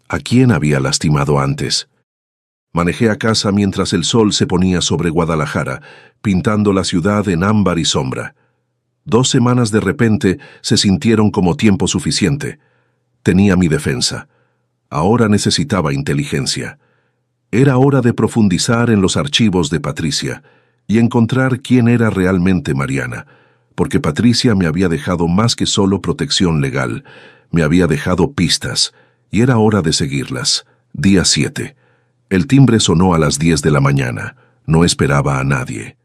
¿A quién había lastimado antes? Manejé a casa mientras el sol se ponía sobre Guadalajara, pintando la ciudad en ámbar y sombra. 2 semanas de repente se sintieron como tiempo suficiente. Tenía mi defensa. Ahora necesitaba inteligencia. Era hora de profundizar en los archivos de Patricia y encontrar quién era realmente Mariana, porque Patricia me había dejado más que solo protección legal, me había dejado pistas, y era hora de seguirlas. Día 7. El timbre sonó a las 10 de la mañana. No esperaba a nadie.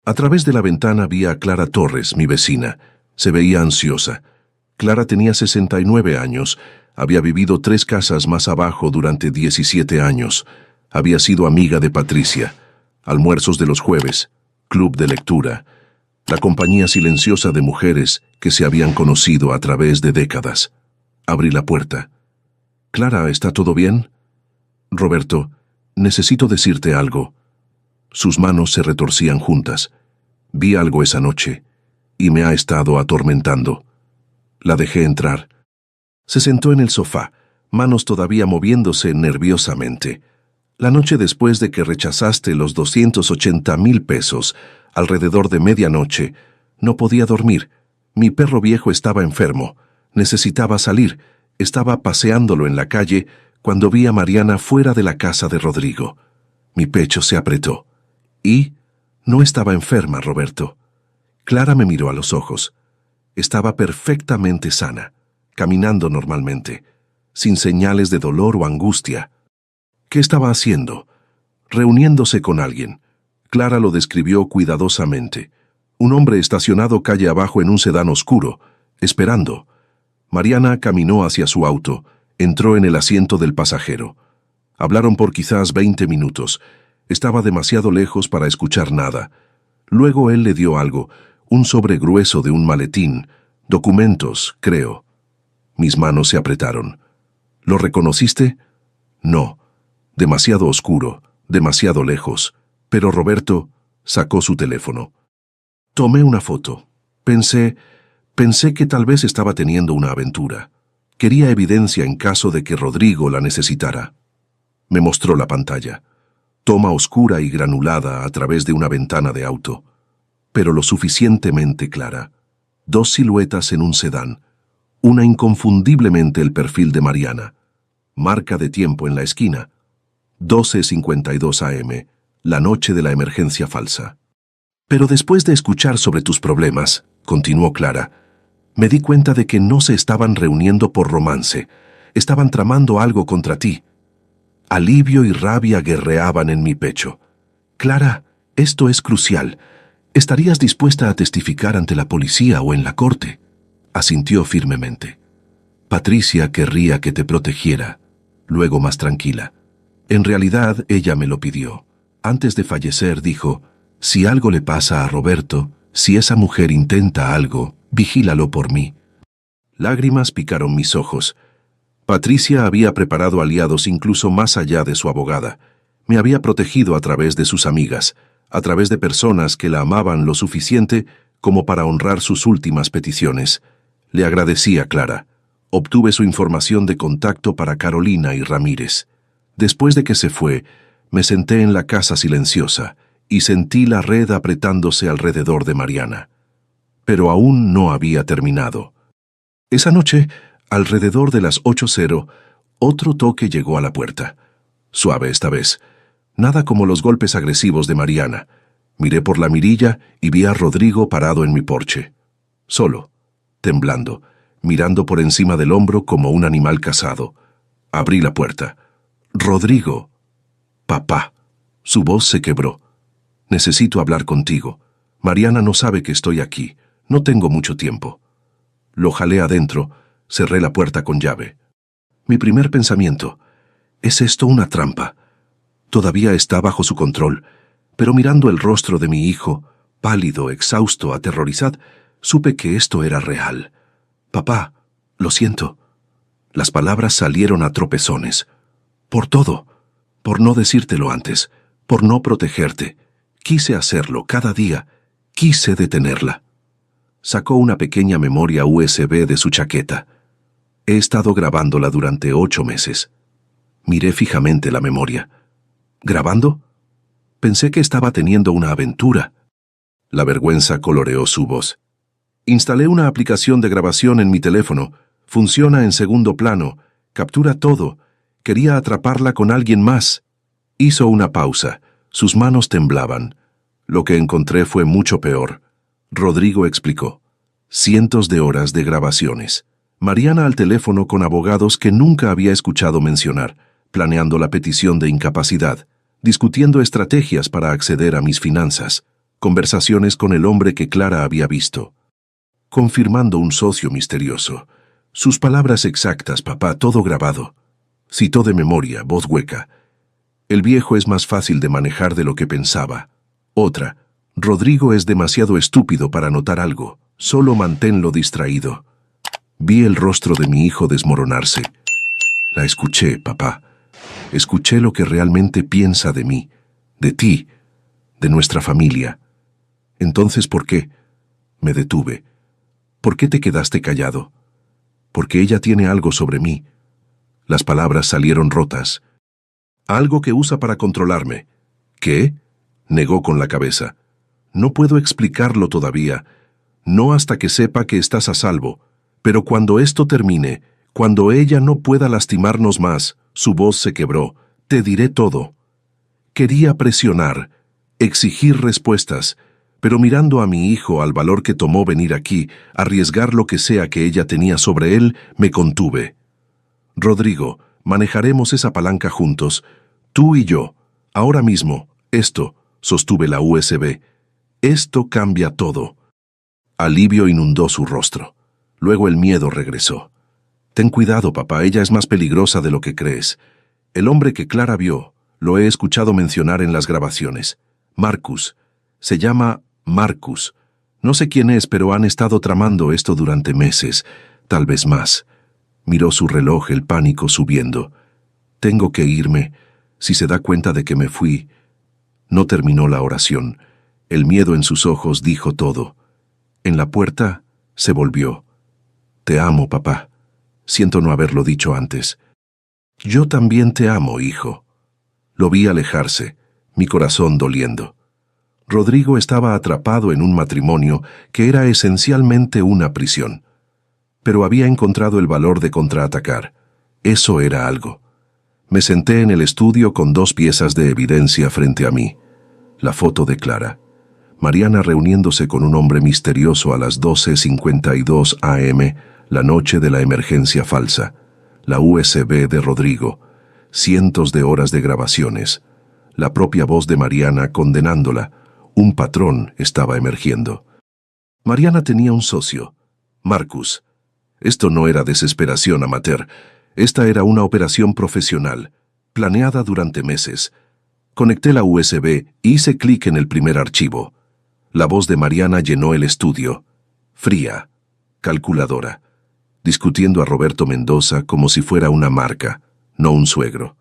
A través de la ventana vi a Clara Torres, mi vecina. Se veía ansiosa. Clara tenía 69 años, había vivido 3 casas más abajo durante 17 años. Había sido amiga de Patricia. Almuerzos de los jueves, club de lectura, la compañía silenciosa de mujeres que se habían conocido a través de décadas. Abrí la puerta. «Clara, ¿está todo bien?» «Roberto, necesito decirte algo». Sus manos se retorcían juntas. Vi algo esa noche, y me ha estado atormentando. La dejé entrar. Se sentó en el sofá, manos todavía moviéndose nerviosamente. La noche después de que rechazaste los 280,000 pesos, alrededor de medianoche, no podía dormir. Mi perro viejo estaba enfermo. Necesitaba salir. Estaba paseándolo en la calle cuando vi a Mariana fuera de la casa de Rodrigo. Mi pecho se apretó. Y no estaba enferma, Roberto. Clara me miró a los ojos. Estaba perfectamente sana, caminando normalmente. sin señales de dolor o angustia. ¿Qué estaba haciendo? Reuniéndose con alguien. Clara lo describió cuidadosamente. Un hombre estacionado calle abajo en un sedán oscuro, esperando. Mariana caminó hacia su auto, entró en el asiento del pasajero. Hablaron por quizás 20 minutos. Estaba demasiado lejos para escuchar nada. Luego él le dio algo, un sobre grueso de un maletín, documentos, creo. Mis manos se apretaron. ¿Lo reconociste? No. Demasiado oscuro, demasiado lejos. Pero Roberto sacó su teléfono. Tomé una foto. Pensé que tal vez estaba teniendo una aventura. Quería evidencia en caso de que Rodrigo la necesitara. Me mostró la pantalla. Toma oscura y granulada a través de una ventana de auto, pero lo suficientemente clara. 2 siluetas en un sedán. Una inconfundiblemente el perfil de Mariana. Marca de tiempo en la esquina. 12:52 AM, la noche de la emergencia falsa. Pero después de escuchar sobre tus problemas, continuó Clara, me di cuenta de que no se estaban reuniendo por romance, estaban tramando algo contra ti. Alivio y rabia guerreaban en mi pecho. Clara, esto es crucial. ¿Estarías dispuesta a testificar ante la policía o en la corte? Asintió firmemente. Patricia querría que te protegiera. Luego más tranquila. En realidad, ella me lo pidió. Antes de fallecer, dijo, si algo le pasa a Roberto, si esa mujer intenta algo, vigílalo por mí. Lágrimas picaron mis ojos. Patricia había preparado aliados incluso más allá de su abogada. Me había protegido a través de sus amigas, a través de personas que la amaban lo suficiente como para honrar sus últimas peticiones. Le agradecí a Clara. Obtuve su información de contacto para Carolina y Ramírez. Después de que se fue, me senté en la casa silenciosa y sentí la red apretándose alrededor de Mariana. Pero aún no había terminado. Esa noche, alrededor de las 8:00, otro toque llegó a la puerta. Suave esta vez. Nada como los golpes agresivos de Mariana. Miré por la mirilla y vi a Rodrigo parado en mi porche. Solo, temblando, mirando por encima del hombro como un animal cazado. Abrí la puerta. Rodrigo. Papá. Su voz se quebró. Necesito hablar contigo. Mariana no sabe que estoy aquí. No tengo mucho tiempo. Lo jalé adentro, cerré la puerta con llave. Mi primer pensamiento, ¿es esto una trampa? Todavía está bajo su control, pero mirando el rostro de mi hijo, pálido, exhausto, aterrorizado, supe que esto era real. Papá, lo siento. Las palabras salieron a tropezones. Por todo, por no decírtelo antes, por no protegerte. Quise hacerlo cada día, quise detenerla. Sacó una pequeña memoria USB de su chaqueta. He estado grabándola durante 8 meses. Miré fijamente la memoria. ¿Grabando? Pensé que estaba teniendo una aventura. La vergüenza coloreó su voz. Instalé una aplicación de grabación en mi teléfono. Funciona en segundo plano. Captura todo. Quería atraparla con alguien más. Hizo una pausa. Sus manos temblaban. Lo que encontré fue mucho peor. Rodrigo explicó. Cientos de horas de grabaciones. Mariana al teléfono con abogados que nunca había escuchado mencionar, planeando la petición de incapacidad, discutiendo estrategias para acceder a mis finanzas, conversaciones con el hombre que Clara había visto, confirmando un socio misterioso. Sus palabras exactas, papá, todo grabado. Citó de memoria, voz hueca. El viejo es más fácil de manejar de lo que pensaba. Otra, Rodrigo es demasiado estúpido para notar algo, solo manténlo distraído. Vi el rostro de mi hijo desmoronarse. La escuché, papá. Escuché lo que realmente piensa de mí, de ti, de nuestra familia. Entonces, ¿por qué? Me detuve. ¿Por qué te quedaste callado? Porque ella tiene algo sobre mí. Las palabras salieron rotas. Algo que usa para controlarme. ¿Qué? Negó con la cabeza. No puedo explicarlo todavía. No hasta que sepa que estás a salvo. Pero cuando esto termine, cuando ella no pueda lastimarnos más, su voz se quebró. Te diré todo. Quería presionar, exigir respuestas, pero mirando a mi hijo, al valor que tomó venir aquí, arriesgar lo que sea que ella tenía sobre él, me contuve. Rodrigo, manejaremos esa palanca juntos, tú y yo. Ahora mismo, esto, sostuve la USB. Esto cambia todo. Alivio inundó su rostro. Luego el miedo regresó. Ten cuidado, papá, ella es más peligrosa de lo que crees. El hombre que Clara vio, lo he escuchado mencionar en las grabaciones. Marcus. Se llama Marcus. No sé quién es, pero han estado tramando esto durante meses, tal vez más. Miró su reloj, el pánico subiendo. Tengo que irme. Si se da cuenta de que me fui. No terminó la oración. El miedo en sus ojos dijo todo. En la puerta se volvió. Te amo, papá. Siento no haberlo dicho antes. Yo también te amo, hijo. Lo vi alejarse, mi corazón doliendo. Rodrigo estaba atrapado en un matrimonio que era esencialmente una prisión. Pero había encontrado el valor de contraatacar. Eso era algo. Me senté en el estudio con 2 piezas de evidencia frente a mí. La foto de Clara. Mariana reuniéndose con un hombre misterioso a las 12:52 a.m., la noche de la emergencia falsa. La USB de Rodrigo. Cientos de horas de grabaciones. La propia voz de Mariana condenándola. Un patrón estaba emergiendo. Mariana tenía un socio, Marcus. Esto no era desesperación amateur. Esta era una operación profesional, planeada durante meses. Conecté la USB e hice clic en el primer archivo. La voz de Mariana llenó el estudio. Fría, calculadora, discutiendo a Roberto Mendoza como si fuera una marca, no un suegro.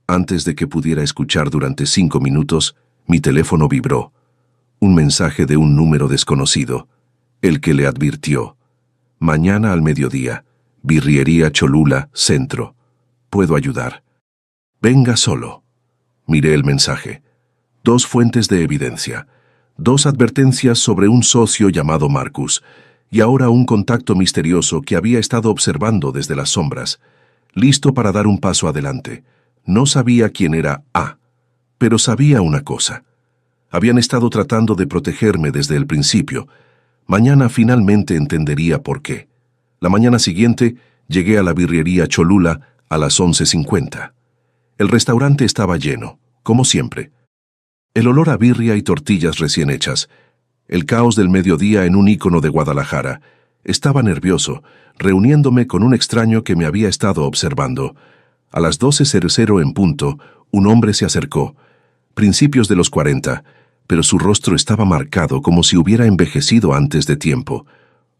Antes de que pudiera escuchar durante 5 minutos, mi teléfono vibró. Un mensaje de un número desconocido, el que le advirtió. Mañana al mediodía, Birriería Cholula, Centro. Puedo ayudar. Venga solo. Miré el mensaje. 2 fuentes de evidencia. 2 advertencias sobre un socio llamado Marcus, y ahora un contacto misterioso que había estado observando desde las sombras, listo para dar un paso adelante. No sabía quién era A, pero sabía una cosa. Habían estado tratando de protegerme desde el principio. Mañana finalmente entendería por qué. La mañana siguiente llegué a la Birriería Cholula a las 11:50. El restaurante estaba lleno, como siempre. El olor a birria y tortillas recién hechas. El caos del mediodía en un ícono de Guadalajara. Estaba nervioso, reuniéndome con un extraño que me había estado observando. A las 12:00 en punto, un hombre se acercó. Principios de los 40, pero su rostro estaba marcado como si hubiera envejecido antes de tiempo.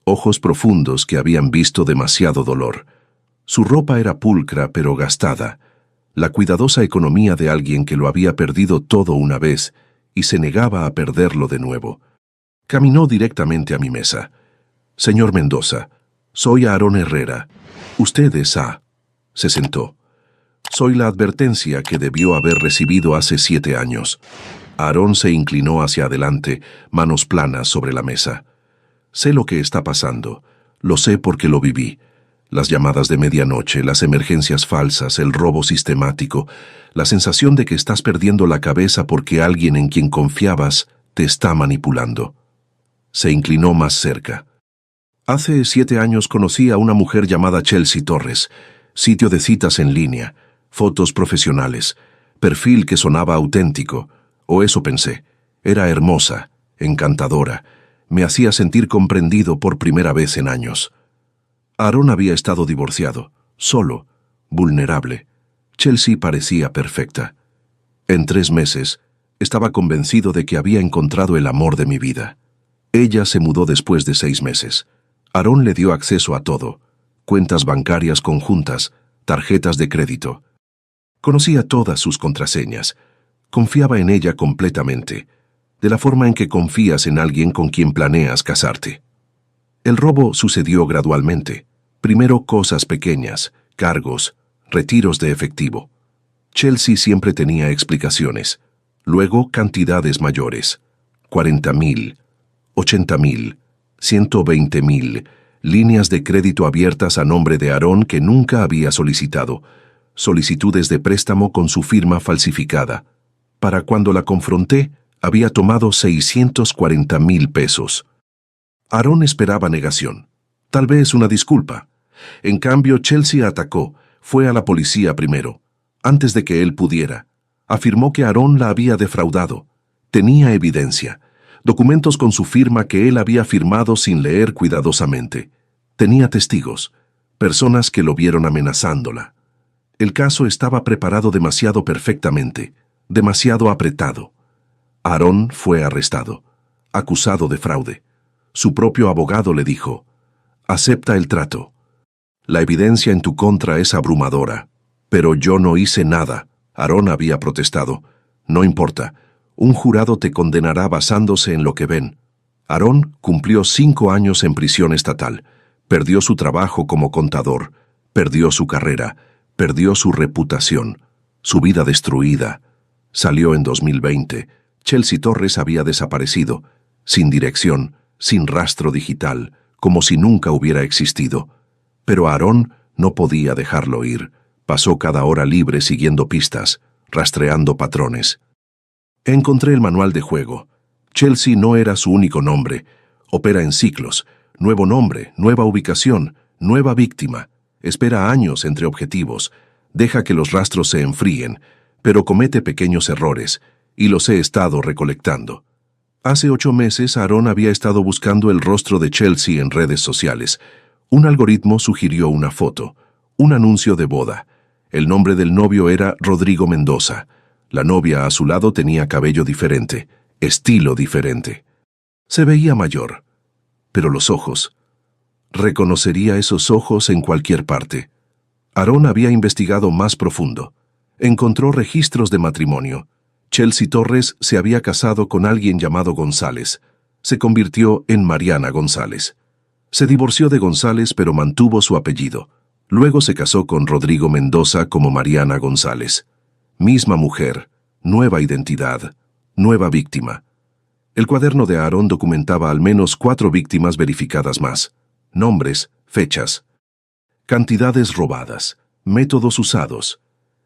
Ojos profundos que habían visto demasiado dolor. Su ropa era pulcra pero gastada. La cuidadosa economía de alguien que lo había perdido todo una vez y se negaba a perderlo de nuevo. Caminó directamente a mi mesa. Señor Mendoza, soy Aarón Herrera. Usted es A. Se sentó. Soy la advertencia que debió haber recibido hace 7 años. Aarón se inclinó hacia adelante, manos planas sobre la mesa. Sé lo que está pasando. Lo sé porque lo viví. Las llamadas de medianoche, las emergencias falsas, el robo sistemático, la sensación de que estás perdiendo la cabeza porque alguien en quien confiabas te está manipulando. Se inclinó más cerca. Hace 7 años conocí a una mujer llamada Chelsea Torres, sitio de citas en línea, fotos profesionales, perfil que sonaba auténtico, o eso pensé. Era hermosa, encantadora, me hacía sentir comprendido por primera vez en años. Aarón había estado divorciado, solo, vulnerable. Chelsea parecía perfecta. En 3 meses, estaba convencido de que había encontrado el amor de mi vida. Ella se mudó después de 6 meses. Aarón le dio acceso a todo, cuentas bancarias conjuntas, tarjetas de crédito. Conocía todas sus contraseñas. Confiaba en ella completamente, de la forma en que confías en alguien con quien planeas casarte. El robo sucedió gradualmente. Primero cosas pequeñas, cargos, retiros de efectivo. Chelsea siempre tenía explicaciones. Luego cantidades mayores. 40,000, 80,000, 120,000, líneas de crédito abiertas a nombre de Aarón que nunca había solicitado, solicitudes de préstamo con su firma falsificada. Para cuando la confronté, había tomado 640,000 pesos. Aarón esperaba negación, tal vez una disculpa. En cambio, Chelsea atacó, Fue a la policía primero, antes de que él pudiera. Afirmó que Aarón la había defraudado. Tenía evidencia, documentos con su firma que él había firmado sin leer cuidadosamente. Tenía testigos, personas que lo vieron amenazándola. El caso estaba preparado demasiado perfectamente, demasiado apretado. Aarón fue arrestado, acusado de fraude. Su propio abogado le dijo: «Acepta el trato. La evidencia en tu contra es abrumadora». «Pero yo no hice nada», Aarón había protestado. «No importa, un jurado te condenará basándose en lo que ven». Aarón cumplió 5 años en prisión estatal. Perdió su trabajo como contador, perdió su carrera, perdió su reputación, su vida destruida. Salió en 2020. Chelsea Torres había desaparecido, sin dirección, sin rastro digital, como si nunca hubiera existido. Pero Aarón no podía dejarlo ir. Pasó cada hora libre siguiendo pistas, rastreando patrones. Encontré el manual de juego. Chelsea no era su único nombre. Opera en ciclos. Nuevo nombre, nueva ubicación, nueva víctima. Espera años entre objetivos. Deja que los rastros se enfríen, pero comete pequeños errores, y los he estado recolectando. Hace 8 meses, Aarón había estado buscando el rostro de Chelsea en redes sociales. Un algoritmo sugirió una foto, un anuncio de boda. El nombre del novio era Rodrigo Mendoza. La novia a su lado tenía cabello diferente, estilo diferente. Se veía mayor. Pero los ojos. Reconocería esos ojos en cualquier parte. Aarón había investigado más profundo. Encontró registros de matrimonio. Chelsea Torres se había casado con alguien llamado González. Se convirtió en Mariana González. Se divorció de González, pero mantuvo su apellido. Luego se casó con Rodrigo Mendoza como Mariana González. Misma mujer, nueva identidad, nueva víctima. El cuaderno de Aarón documentaba al menos 4 víctimas verificadas más. Nombres, fechas, cantidades robadas, métodos usados.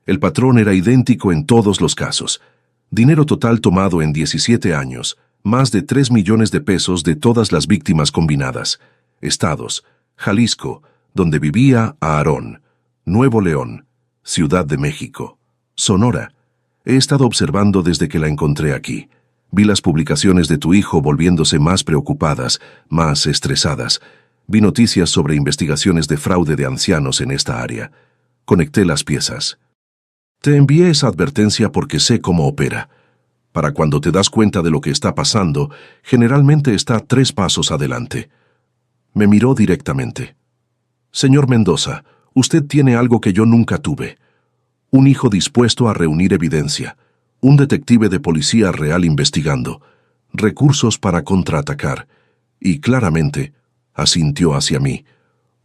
El patrón era idéntico en todos los casos. Dinero total tomado en 17 años, más de 3 millones de pesos de todas las víctimas combinadas. Estados: Jalisco, donde vivía Aarón; Nuevo León; Ciudad de México; Sonora. He estado observando desde que la encontré aquí. Vi las publicaciones de tu hijo volviéndose más preocupadas, más estresadas. Vi noticias sobre investigaciones de fraude de ancianos en esta área. Conecté las piezas. Te envié esa advertencia porque sé cómo opera. Para cuando te das cuenta de lo que está pasando, generalmente está 3 pasos adelante. Me miró directamente. «Señor Mendoza, usted tiene algo que yo nunca tuve. Un hijo dispuesto a reunir evidencia, un detective de policía real investigando, recursos para contraatacar, y claramente, asintió hacia mí,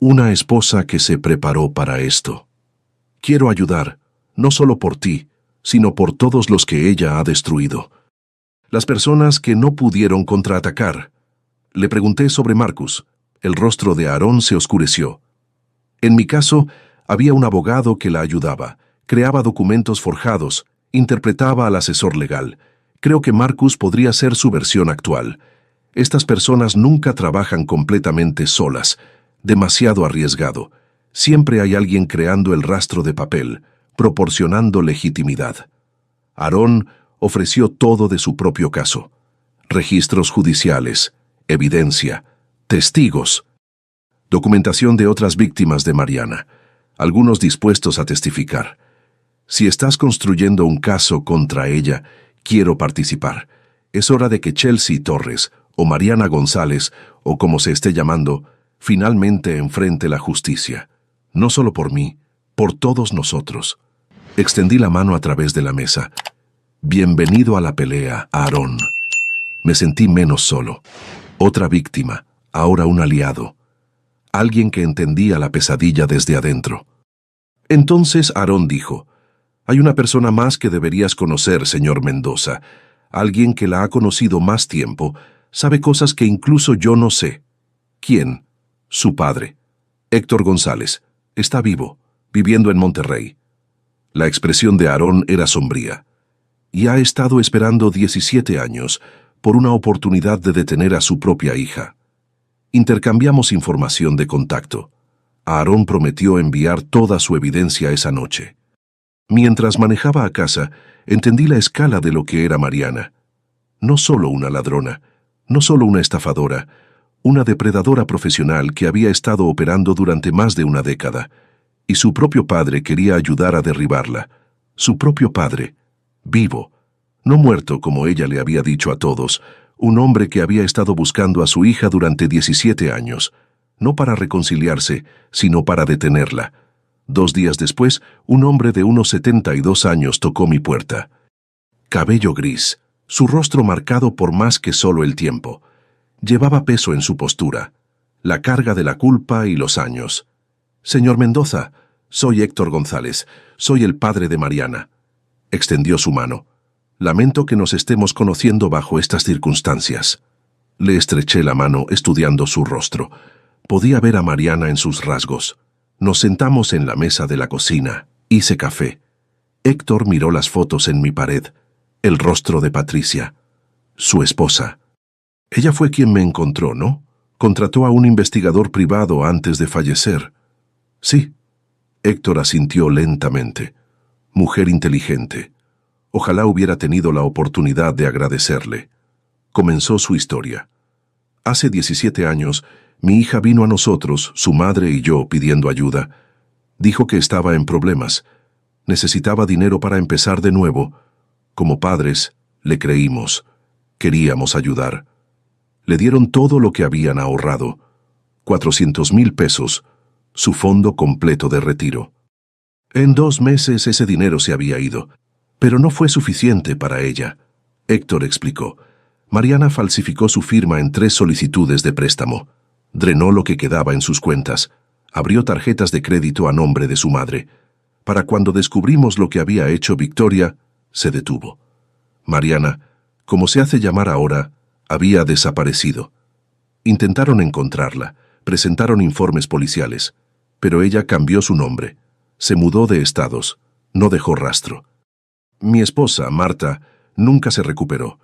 una esposa que se preparó para esto. Quiero ayudar, no solo por ti, sino por todos los que ella ha destruido. Las personas que no pudieron contraatacar». Le pregunté sobre Marcus. El rostro de Aarón se oscureció. En mi caso, había un abogado que la ayudaba, creaba documentos forjados, interpretaba al asesor legal. Creo que Marcus podría ser su versión actual. Estas personas nunca trabajan completamente solas, demasiado arriesgado. Siempre hay alguien creando el rastro de papel, proporcionando legitimidad. Aarón ofreció todo de su propio caso: registros judiciales, evidencia, testigos, documentación de otras víctimas de Mariana, algunos dispuestos a testificar. Si estás construyendo un caso contra ella, quiero participar. Es hora de que Chelsea Torres, o Mariana González, o como se esté llamando, finalmente enfrente la justicia. No solo por mí, por todos nosotros. Extendí la mano a través de la mesa. Bienvenido a la pelea, Aarón. Me sentí menos solo. Otra víctima, ahora un aliado. Alguien que entendía la pesadilla desde adentro. Entonces Aarón dijo: «Hay una persona más que deberías conocer, señor Mendoza. Alguien que la ha conocido más tiempo, sabe cosas que incluso yo no sé». «¿Quién?» «Su padre. Héctor González. Está vivo, viviendo en Monterrey». La expresión de Aarón era sombría. «Y ha estado esperando 17 años por una oportunidad de detener a su propia hija». Intercambiamos información de contacto. Aarón prometió enviar toda su evidencia esa noche. Mientras manejaba a casa, entendí la escala de lo que era Mariana. No solo una ladrona, no solo una estafadora, una depredadora profesional que había estado operando durante más de una década, y su propio padre quería ayudar a derribarla. Su propio padre, vivo, no muerto como ella le había dicho a todos, un hombre que había estado buscando a su hija durante 17 años, no para reconciliarse, sino para detenerla. 2 días después, un hombre de unos 72 años tocó mi puerta. Cabello gris, su rostro marcado por más que solo el tiempo. Llevaba peso en su postura, la carga de la culpa y los años. «Señor Mendoza, soy Héctor González, soy el padre de Mariana». Extendió su mano. «Lamento que nos estemos conociendo bajo estas circunstancias». Le estreché la mano estudiando su rostro. Podía ver a Mariana en sus rasgos. Nos sentamos en la mesa de la cocina. Hice café. Héctor miró las fotos en mi pared. El rostro de Patricia, su esposa. Ella fue quien me encontró, ¿no? Contrató a un investigador privado antes de fallecer. Sí. Héctor asintió lentamente. Mujer inteligente. Ojalá hubiera tenido la oportunidad de agradecerle. Comenzó su historia. Hace 17 años, mi hija vino a nosotros, su madre y yo, pidiendo ayuda. Dijo que estaba en problemas. Necesitaba dinero para empezar de nuevo. Como padres, le creímos. Queríamos ayudar. Le dieron todo lo que habían ahorrado. 400,000 pesos, su fondo completo de retiro. En 2 meses ese dinero se había ido, pero no fue suficiente para ella. Héctor explicó. Mariana falsificó su firma en 3 solicitudes de préstamo. Drenó lo que quedaba en sus cuentas. Abrió tarjetas de crédito a nombre de su madre. Para cuando descubrimos lo que había hecho Victoria, se detuvo. Mariana, como se hace llamar ahora, había desaparecido. Intentaron encontrarla, presentaron informes policiales, pero ella cambió su nombre. Se mudó de estados, no dejó rastro. Mi esposa, Marta, nunca se recuperó.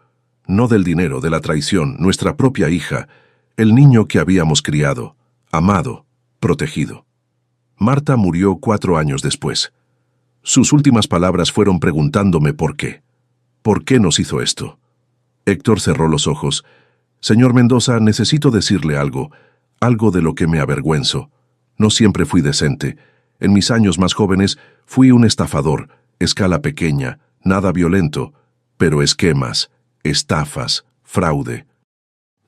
No del dinero, de la traición, nuestra propia hija, el niño que habíamos criado, amado, protegido. Marta murió 4 años después. Sus últimas palabras fueron preguntándome por qué. ¿Por qué nos hizo esto? Héctor cerró los ojos. Señor Mendoza, necesito decirle algo de lo que me avergüenzo. No siempre fui decente. En mis años más jóvenes fui un estafador, escala pequeña, nada violento, pero esquemas, estafas, fraude.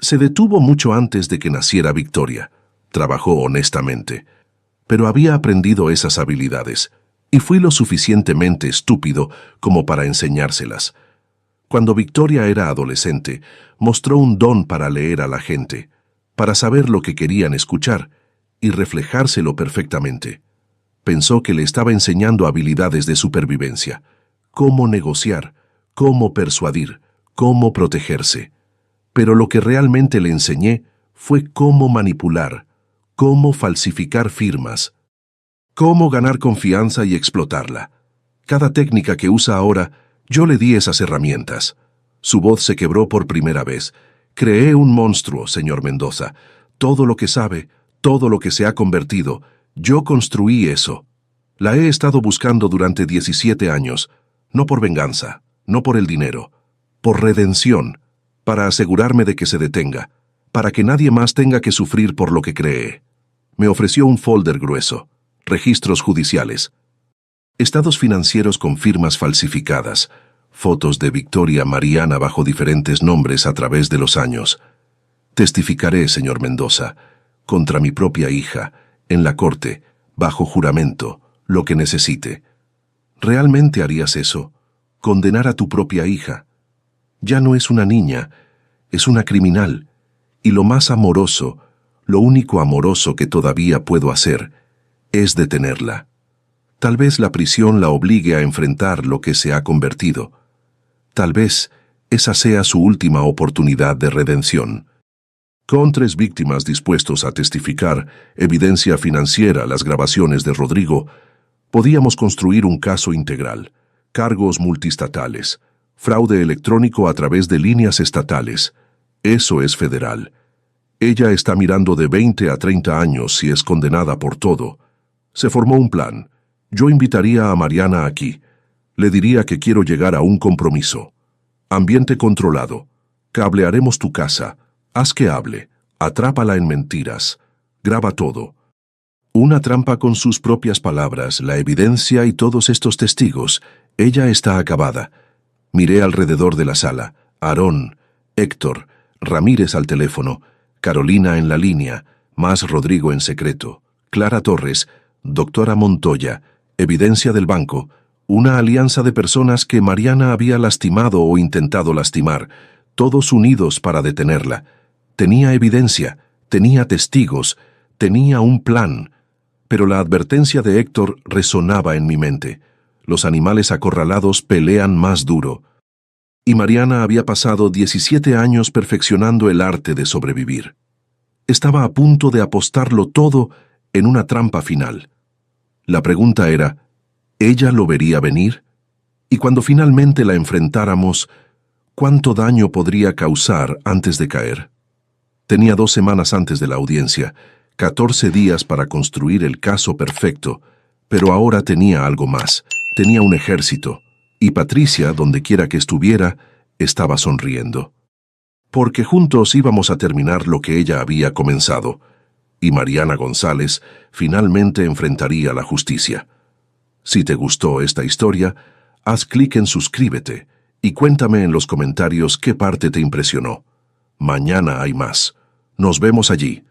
Se detuvo mucho antes de que naciera Victoria. Trabajó honestamente. Pero había aprendido esas habilidades, y fui lo suficientemente estúpido como para enseñárselas. Cuando Victoria era adolescente, mostró un don para leer a la gente, para saber lo que querían escuchar y reflejárselo perfectamente. Pensó que le estaba enseñando habilidades de supervivencia, cómo negociar, cómo persuadir, cómo protegerse. Pero lo que realmente le enseñé fue cómo manipular, cómo falsificar firmas, cómo ganar confianza y explotarla. Cada técnica que usa ahora, yo le di esas herramientas. Su voz se quebró por primera vez. Creé un monstruo, señor Mendoza. Todo lo que sabe, todo lo que se ha convertido, yo construí eso. La he estado buscando durante 17 años, no por venganza, no por el dinero, por redención, para asegurarme de que se detenga, para que nadie más tenga que sufrir por lo que cree. Me ofreció un folder grueso, registros judiciales, estados financieros con firmas falsificadas, fotos de Victoria Mariana bajo diferentes nombres a través de los años. Testificaré, señor Mendoza, contra mi propia hija, en la corte, bajo juramento, lo que necesite. ¿Realmente harías eso? ¿Condenar a tu propia hija? Ya no es una niña, es una criminal, y lo más amoroso, lo único amoroso que todavía puedo hacer, es detenerla. Tal vez la prisión la obligue a enfrentar lo que se ha convertido. Tal vez esa sea su última oportunidad de redención. Con 3 víctimas dispuestos a testificar, evidencia financiera, las grabaciones de Rodrigo, podíamos construir un caso integral, cargos multistatales, fraude electrónico a través de líneas estatales. Eso es federal. Ella está mirando de 20 a 30 años si es condenada por todo. Se formó un plan. Yo invitaría a Mariana aquí. Le diría que quiero llegar a un compromiso. Ambiente controlado. Cablearemos tu casa. Haz que hable. Atrápala en mentiras. Graba todo. Una trampa con sus propias palabras, la evidencia y todos estos testigos. Ella está acabada. Miré alrededor de la sala. Aarón, Héctor, Ramírez al teléfono, Carolina en la línea, más Rodrigo en secreto, Clara Torres, doctora Montoya, evidencia del banco, una alianza de personas que Mariana había lastimado o intentado lastimar, todos unidos para detenerla. Tenía evidencia, tenía testigos, tenía un plan. Pero la advertencia de Héctor resonaba en mi mente. Los animales acorralados pelean más duro. Y Mariana había pasado 17 años perfeccionando el arte de sobrevivir. Estaba a punto de apostarlo todo en una trampa final. La pregunta era, ¿ella lo vería venir? Y cuando finalmente la enfrentáramos, ¿cuánto daño podría causar antes de caer? Tenía 2 semanas antes de la audiencia, 14 días para construir el caso perfecto, pero ahora tenía algo más, tenía un ejército, y Patricia, donde quiera que estuviera, estaba sonriendo. Porque juntos íbamos a terminar lo que ella había comenzado, y Mariana González finalmente enfrentaría la justicia. Si te gustó esta historia, haz clic en suscríbete y cuéntame en los comentarios qué parte te impresionó. Mañana hay más. Nos vemos allí.